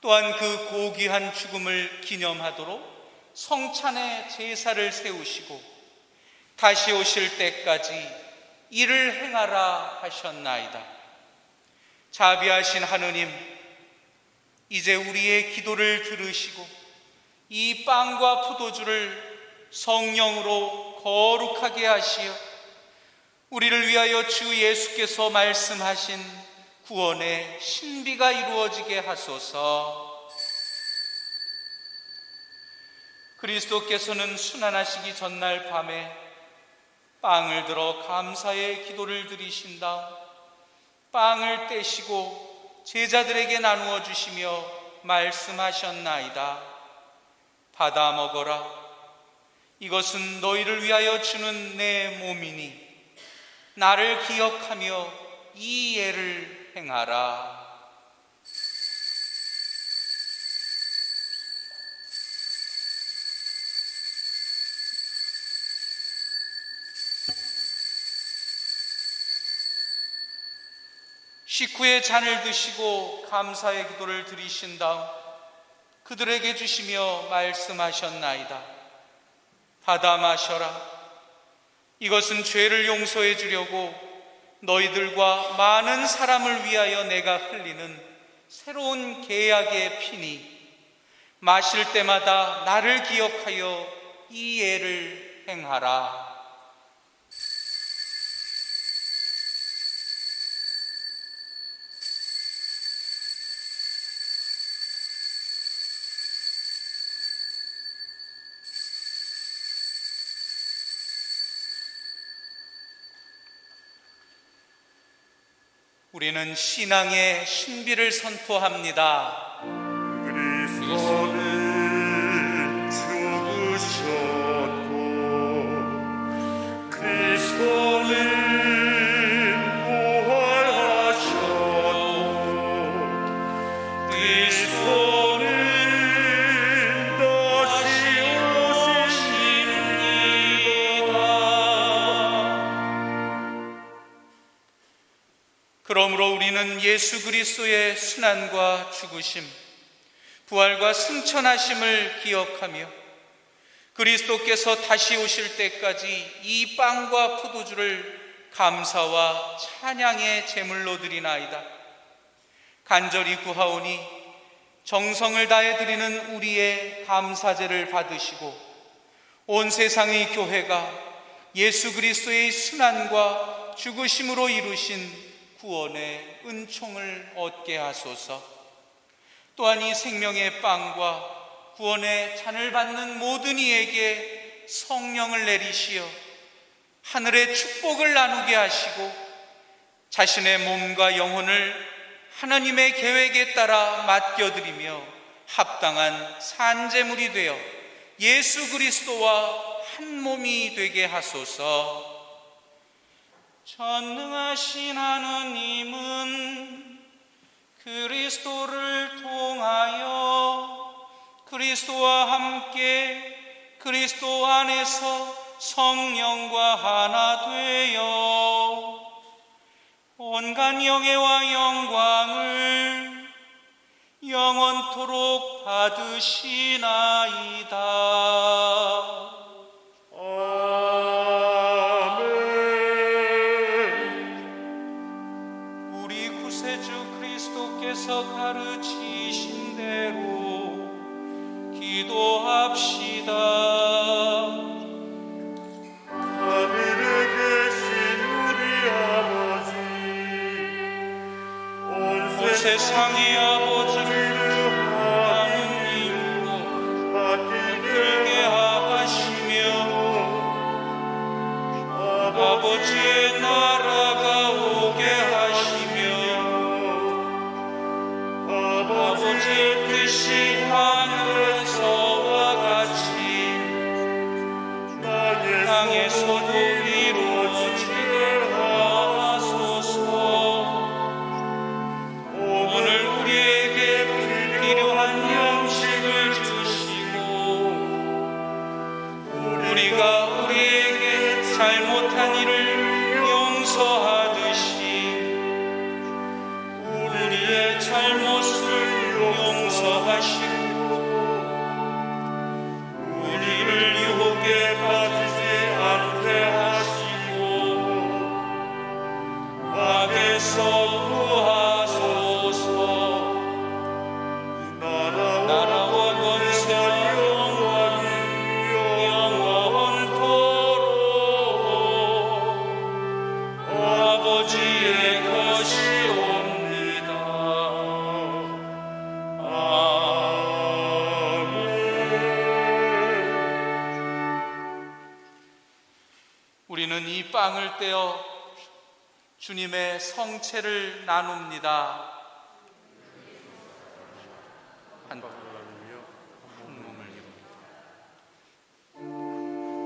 또한 그 고귀한 죽음을 기념하도록 성찬의 제사를 세우시고 다시 오실 때까지 이를 행하라 하셨나이다. 자비하신 하느님, 이제 우리의 기도를 들으시고 이 빵과 포도주를 성령으로 거룩하게 하시어 우리를 위하여 주 예수께서 말씀하신 구원의 신비가 이루어지게 하소서. 그리스도께서는 순환하시기 전날 밤에 빵을 들어 감사의 기도를 드리신 다음 빵을 떼시고 제자들에게 나누어 주시며 말씀하셨나이다. 받아 먹어라. 이것은 너희를 위하여 주는 내 몸이니 나를 기억하며 이 예를 행하라. 식후에 잔을 드시고 감사의 기도를 드리신 다음 그들에게 주시며 말씀하셨나이다. 받아 마셔라. 이것은 죄를 용서해 주려고 너희들과 많은 사람을 위하여 내가 흘리는 새로운 계약의 피니 마실 때마다 나를 기억하여 이 예를 행하라. 우리는 신앙의 신비를 선포합니다. 그리스도는 죽으셨고 그리스도는 부활하셨고 그리스도는 다시 오십니다. 그러므로 우리는 예수 그리스도의 순환과 죽으심, 부활과 승천하심을 기억하며 그리스도께서 다시 오실 때까지 이 빵과 포도주를 감사와 찬양의 제물로 드리나이다. 간절히 구하오니 정성을 다해 드리는 우리의 감사제를 받으시고 온 세상의 교회가 예수 그리스도의 순환과 죽으심으로 이루신 구원의 은총을 얻게 하소서. 또한 이 생명의 빵과 구원의 잔을 받는 모든 이에게 성령을 내리시어 하늘의 축복을 나누게 하시고 자신의 몸과 영혼을 하나님의 계획에 따라 맡겨드리며 합당한 산제물이 되어 예수 그리스도와 한 몸이 되게 하소서. 전능하신 하느님은 그리스도를 통하여 그리스도와 함께 그리스도 안에서 성령과 하나 되어 온갖 영예와 영광을 영원토록 받으시나이다. 그리스도께서 가르치신 대로 기도합시다. 하늘에 계신 우리 아버지 온 세상의 아버지를 하느님으로 받들게 하시며 아버지의 나라가 오게 하시며 아버지의 뜻이 하늘에서와 같이 땅에서도 이루어지게 하소서. 오늘 우리에게 필요한 양식을 주시고 우리가 우리에게 잘못한 일을 용서하듯이 우리의 잘못을 용서하시고 우리를 유혹에 빠지지 않게 하시고 악에서 구하소서. 나라와 권세와 영광이 영원토록 아버지의 것이옵니다. 우리는 이 빵을 떼어 주님의 성체를 나눕니다. 한 몸을 이룹니다.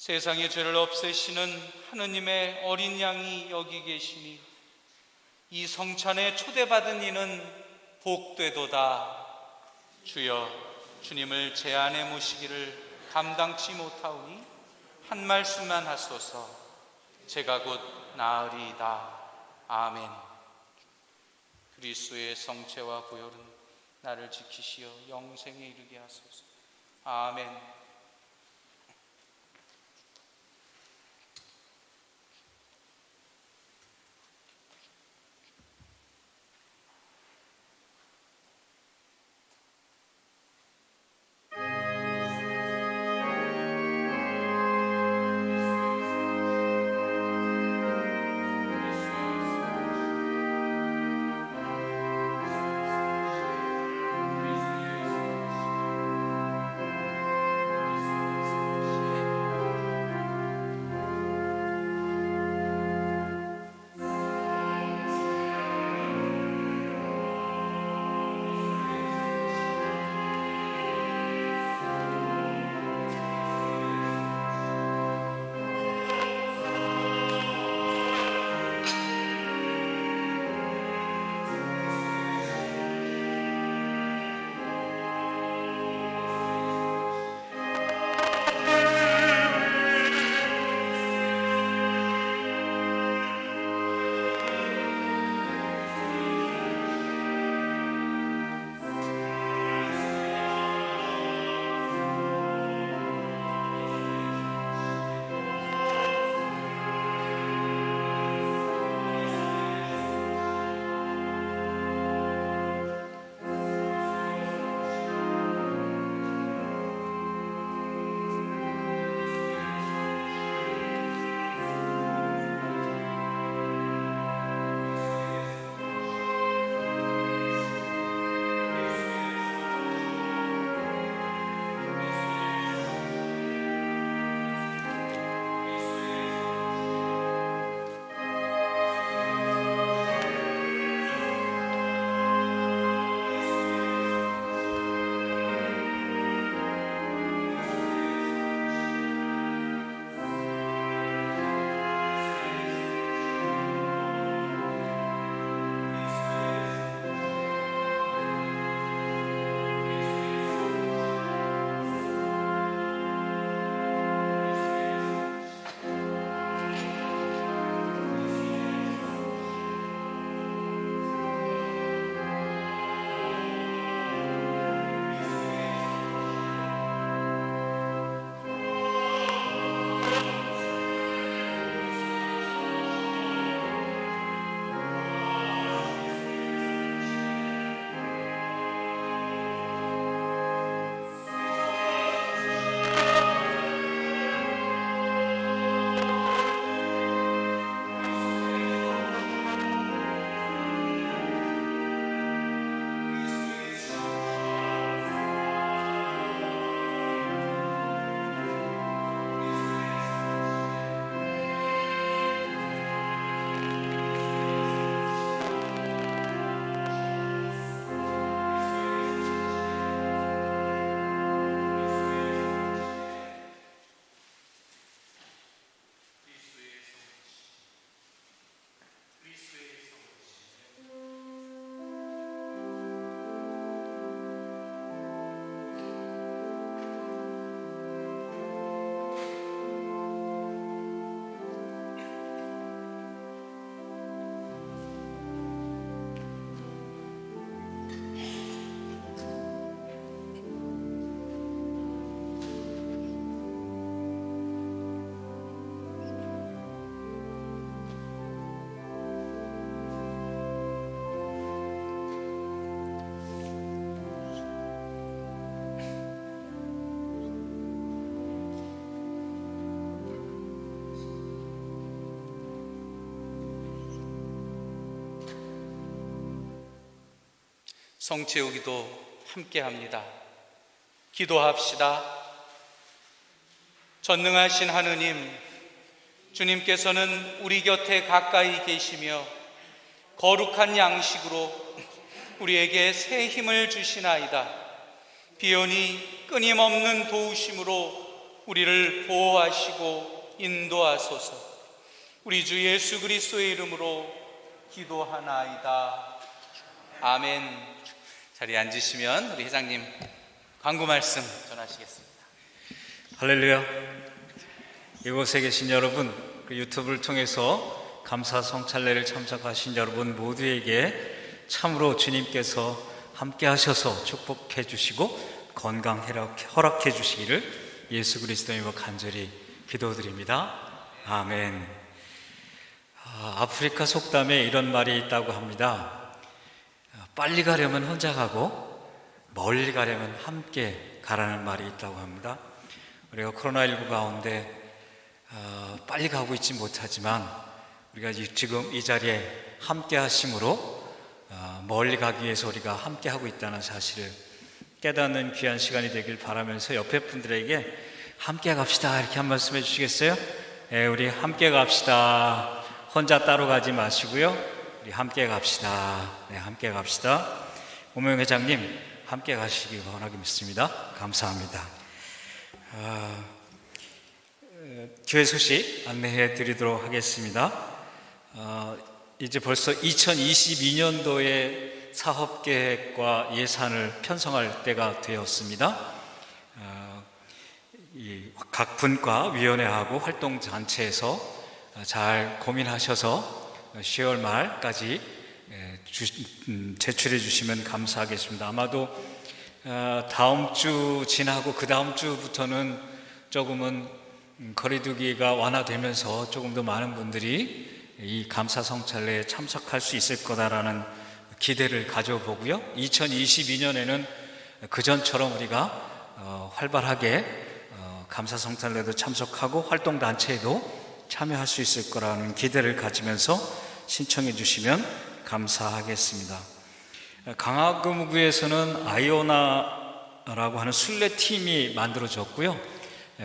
세상의 죄를 없애시는 하느님의 어린 양이 여기 계시니 이 성찬에 초대받은 이는 복되도다. 주여, 주님을 제 안에 모시기를 감당치 못하오니 한 말씀만 하소서. 제가 곧 나으리이다. 아멘. 그리스도의 성체와 보혈은 나를 지키시어 영생에 이르게 하소서. 아멘. 성채우기도 함께 합니다. 기도합시다. 전능하신 하느님, 주님께서는 우리 곁에 가까이 계시며 거룩한 양식으로 우리에게 새 힘을 주시나이다. 비오니 끊임없는 도우심으로 우리를 보호하시고 인도하소서. 우리 주 예수 그리스도의 이름으로 기도하나이다. 아멘. 자리에 앉으시면 우리 회장님 광고 말씀 전하시겠습니다. 할렐루야. 이곳에 계신 여러분, 그 유튜브를 통해서 감사 성찬례를 참석하신 여러분 모두에게 참으로 주님께서 함께 하셔서 축복해 주시고 건강 허락해 주시기를 예수 그리스도의 이름으로 간절히 기도드립니다. 아멘. 아프리카 속담에 이런 말이 있다고 합니다. 빨리 가려면 혼자 가고 멀리 가려면 함께 가라는 말이 있다고 합니다. 우리가 코로나19 가운데 빨리 가고 있지 못하지만 우리가 지금 이 자리에 함께 하심으로 멀리 가기 위해서 우리가 함께 하고 있다는 사실을 깨닫는 귀한 시간이 되길 바라면서 옆에 분들에게 함께 갑시다 이렇게 한 말씀 해주시겠어요? 네, 우리 함께 갑시다. 혼자 따로 가지 마시고요, 우리 함께 갑시다. 네, 함께 갑시다. 오명 회장님 함께 가시기 원하게 믿습니다. 감사합니다. 교회 소식 안내해 드리도록 하겠습니다. 이제 벌써 2022년도에 사업계획과 예산을 편성할 때가 되었습니다. 각 분과 위원회하고 활동단체에서 잘 고민하셔서 10월 말까지 제출해 주시면 감사하겠습니다. 아마도 다음 주 지나고 그 다음 주부터는 조금은 거리두기가 완화되면서 조금 더 많은 분들이 이 감사 성찬례에 참석할 수 있을 거다라는 기대를 가져보고요. 2022년에는 그전처럼 우리가 활발하게 감사 성찬례도 참석하고 활동단체에도 참여할 수 있을 거라는 기대를 가지면서 신청해 주시면 감사하겠습니다. 강화금구에서는 아이오나라고 하는 순례팀이 만들어졌고요.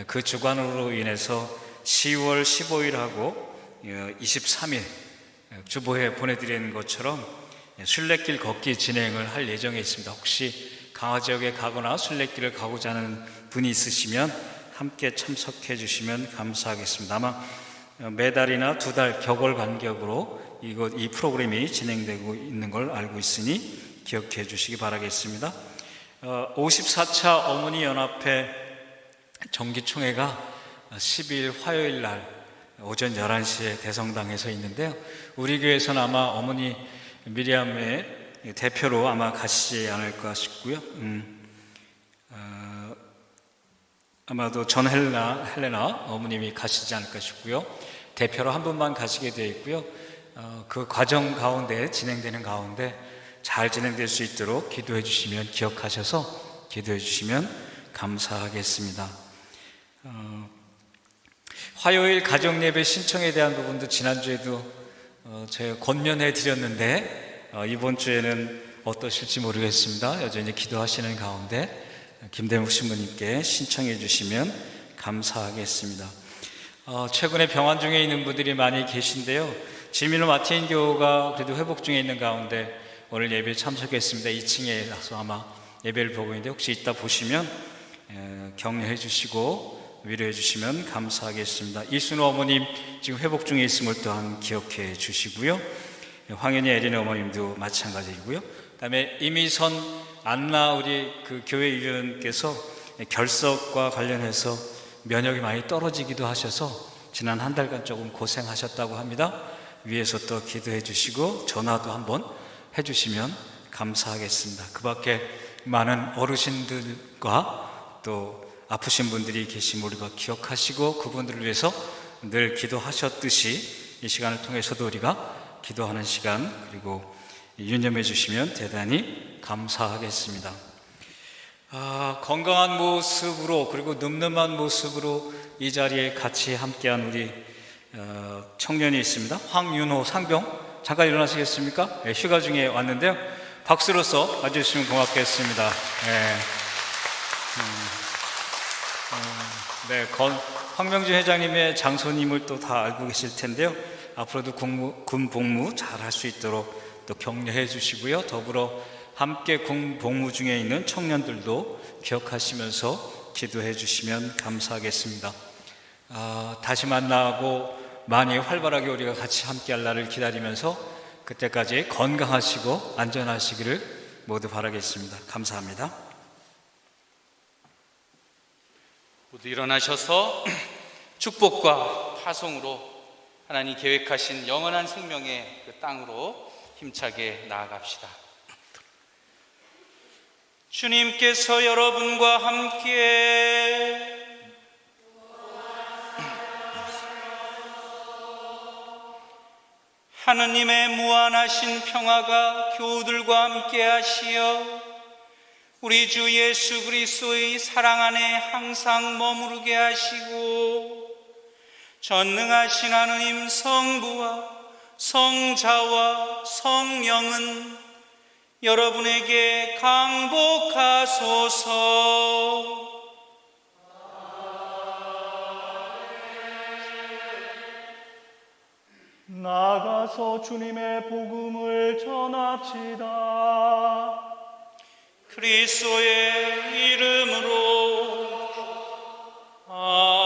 그 주관으로 인해서 10월 15일하고 23일 주보에 보내드리는 것처럼 순례길 걷기 진행을 할 예정에 있습니다. 혹시 강화 지역에 가거나 순례길을 가고자 하는 분이 있으시면 함께 참석해 주시면 감사하겠습니다. 아마 매달이나 2달 격월 간격으로 이 프로그램이 진행되고 있는 걸 알고 있으니 기억해 주시기 바라겠습니다. 54차 어머니연합회 정기총회가 12일 화요일 날 오전 11시에 대성당에서 있는데요. 우리 교회에서는 아마 어머니 미리암의 대표로 아마 가시지 않을까 싶고요. 아마도 전 헬레나 어머님이 가시지 않을까 싶고요. 대표로 한 분만 가시게 되어 있고요. 그 과정 가운데 진행되는 가운데 잘 진행될 수 있도록 기도해 주시면, 기억하셔서 기도해 주시면 감사하겠습니다. 화요일 가정예배 신청에 대한 부분도 지난주에도 제가 권면해 드렸는데 이번 주에는 어떠실지 모르겠습니다. 여전히 기도하시는 가운데 김대묵 신부님께 신청해 주시면 감사하겠습니다. 최근에 병원 중에 있는 분들이 많이 계신데요. 지밀로 마틴 교우가 그래도 회복 중에 있는 가운데 오늘 예배에 참석했습니다. 2층에 가서 아마 예배를 보고 있는데 혹시 이따 보시면 격려해 주시고 위로해 주시면 감사하겠습니다. 이순호 어머님 지금 회복 중에 있음을 또한 기억해 주시고요. 황현희 에린 어머님도 마찬가지이고요. 그다음에 이미선 안나 우리 그 교회 위원께서 결석과 관련해서 면역이 많이 떨어지기도 하셔서 지난 한 달간 조금 고생하셨다고 합니다. 위에서 또 기도해 주시고 전화도 한번 해 주시면 감사하겠습니다. 그 밖에 많은 어르신들과 또 아프신 분들이 계시면 우리가 기억하시고 그분들을 위해서 늘 기도하셨듯이 이 시간을 통해서도 우리가 기도하는 시간 그리고 유념해 주시면 대단히 감사하겠습니다. 건강한 모습으로 그리고 늠름한 모습으로 이 자리에 같이 함께한 우리 청년이 있습니다. 황윤호 상병 잠깐 일어나시겠습니까? 네, 휴가 중에 왔는데요. 박수로서 와주시면 고맙겠습니다. 황명준 회장님의 장소님을 또 다 알고 계실 텐데요. 앞으로도 군 복무 잘 할 수 있도록 또 격려해 주시고요. 더불어 함께 군 복무 중에 있는 청년들도 기억하시면서 기도해 주시면 감사하겠습니다. 다시 만나고 많이 활발하게 우리가 같이 함께할 날을 기다리면서 그때까지 건강하시고 안전하시기를 모두 바라겠습니다. 감사합니다. 모두 일어나셔서 축복과 파송으로 하나님 계획하신 영원한 생명의 그 땅으로 힘차게 나아갑시다. 주님께서 여러분과 함께 하느님의 무한하신 평화가 교우들과 함께 하시어 우리 주 예수 그리스도의 사랑 안에 항상 머무르게 하시고 전능하신 하느님 성부와 성자와 성령은 여러분에게 강복하소서. 나가서 주님의 복음을 전합시다. 그리스도의 이름으로 아멘.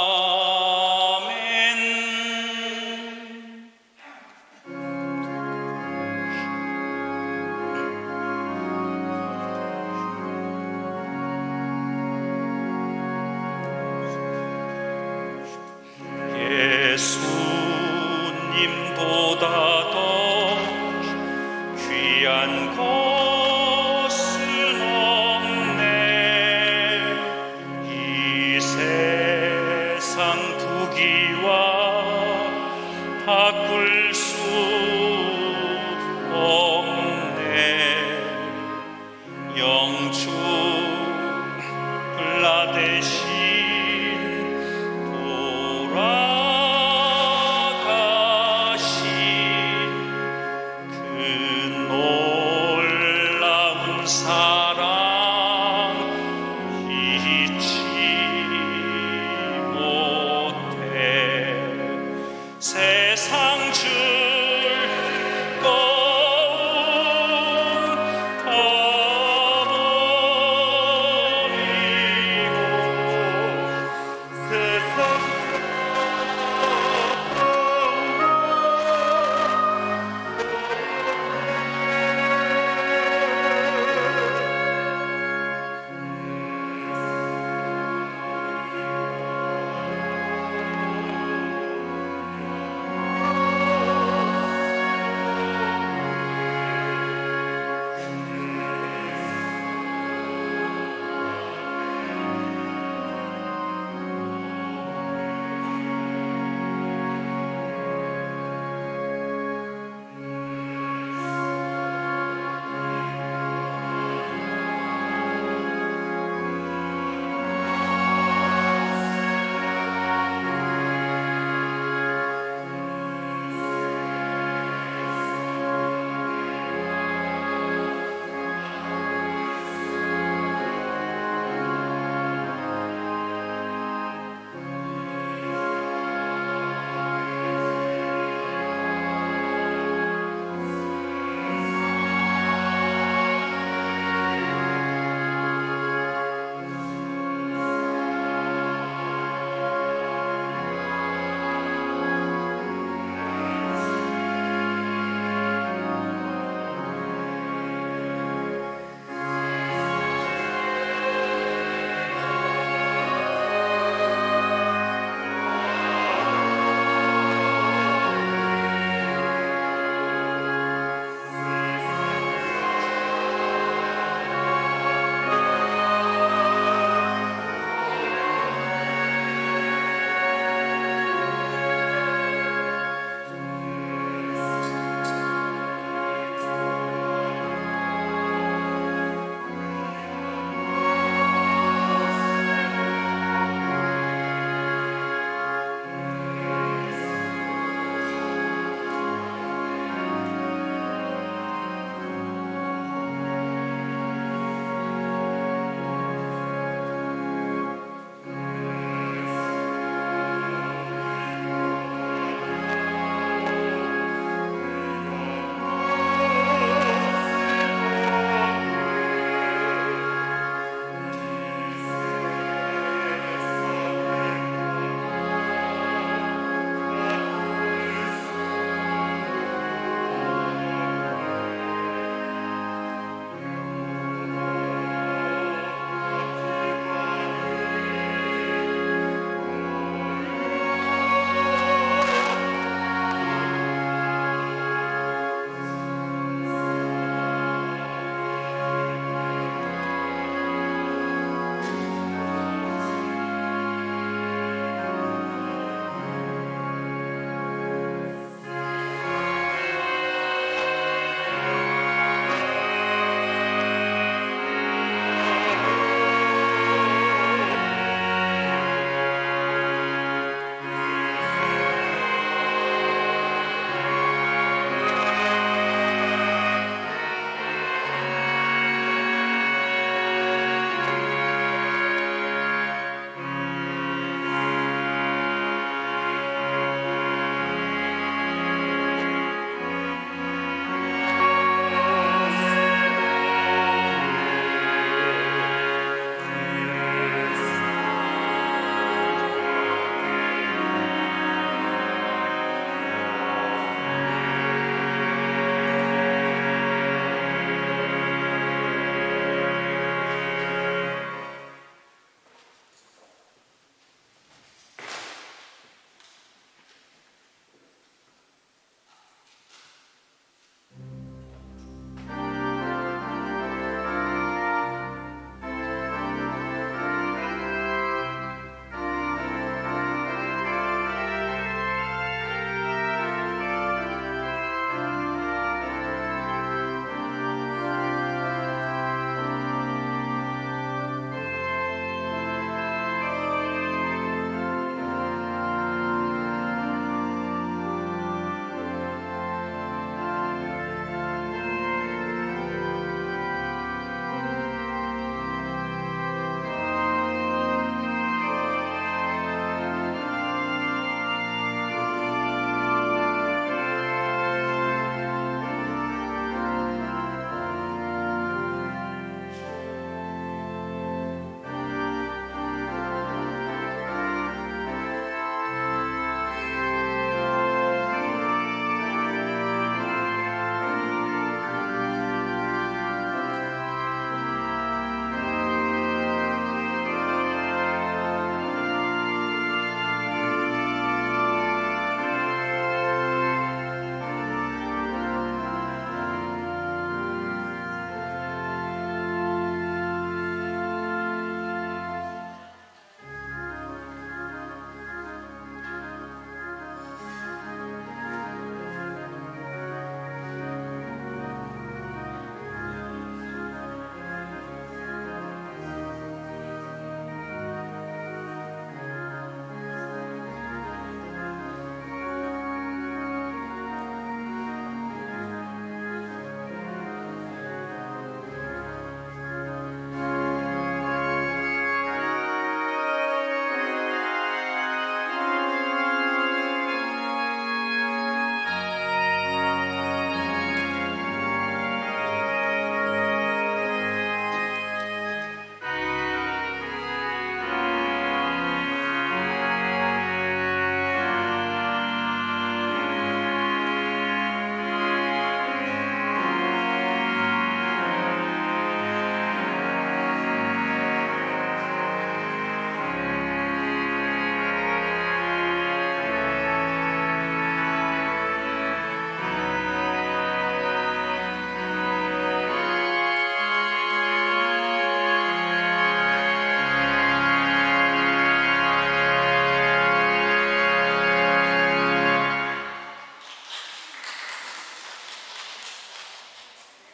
예수님보다 더 귀한 것은 없네. 이 세상 부귀와 바꿀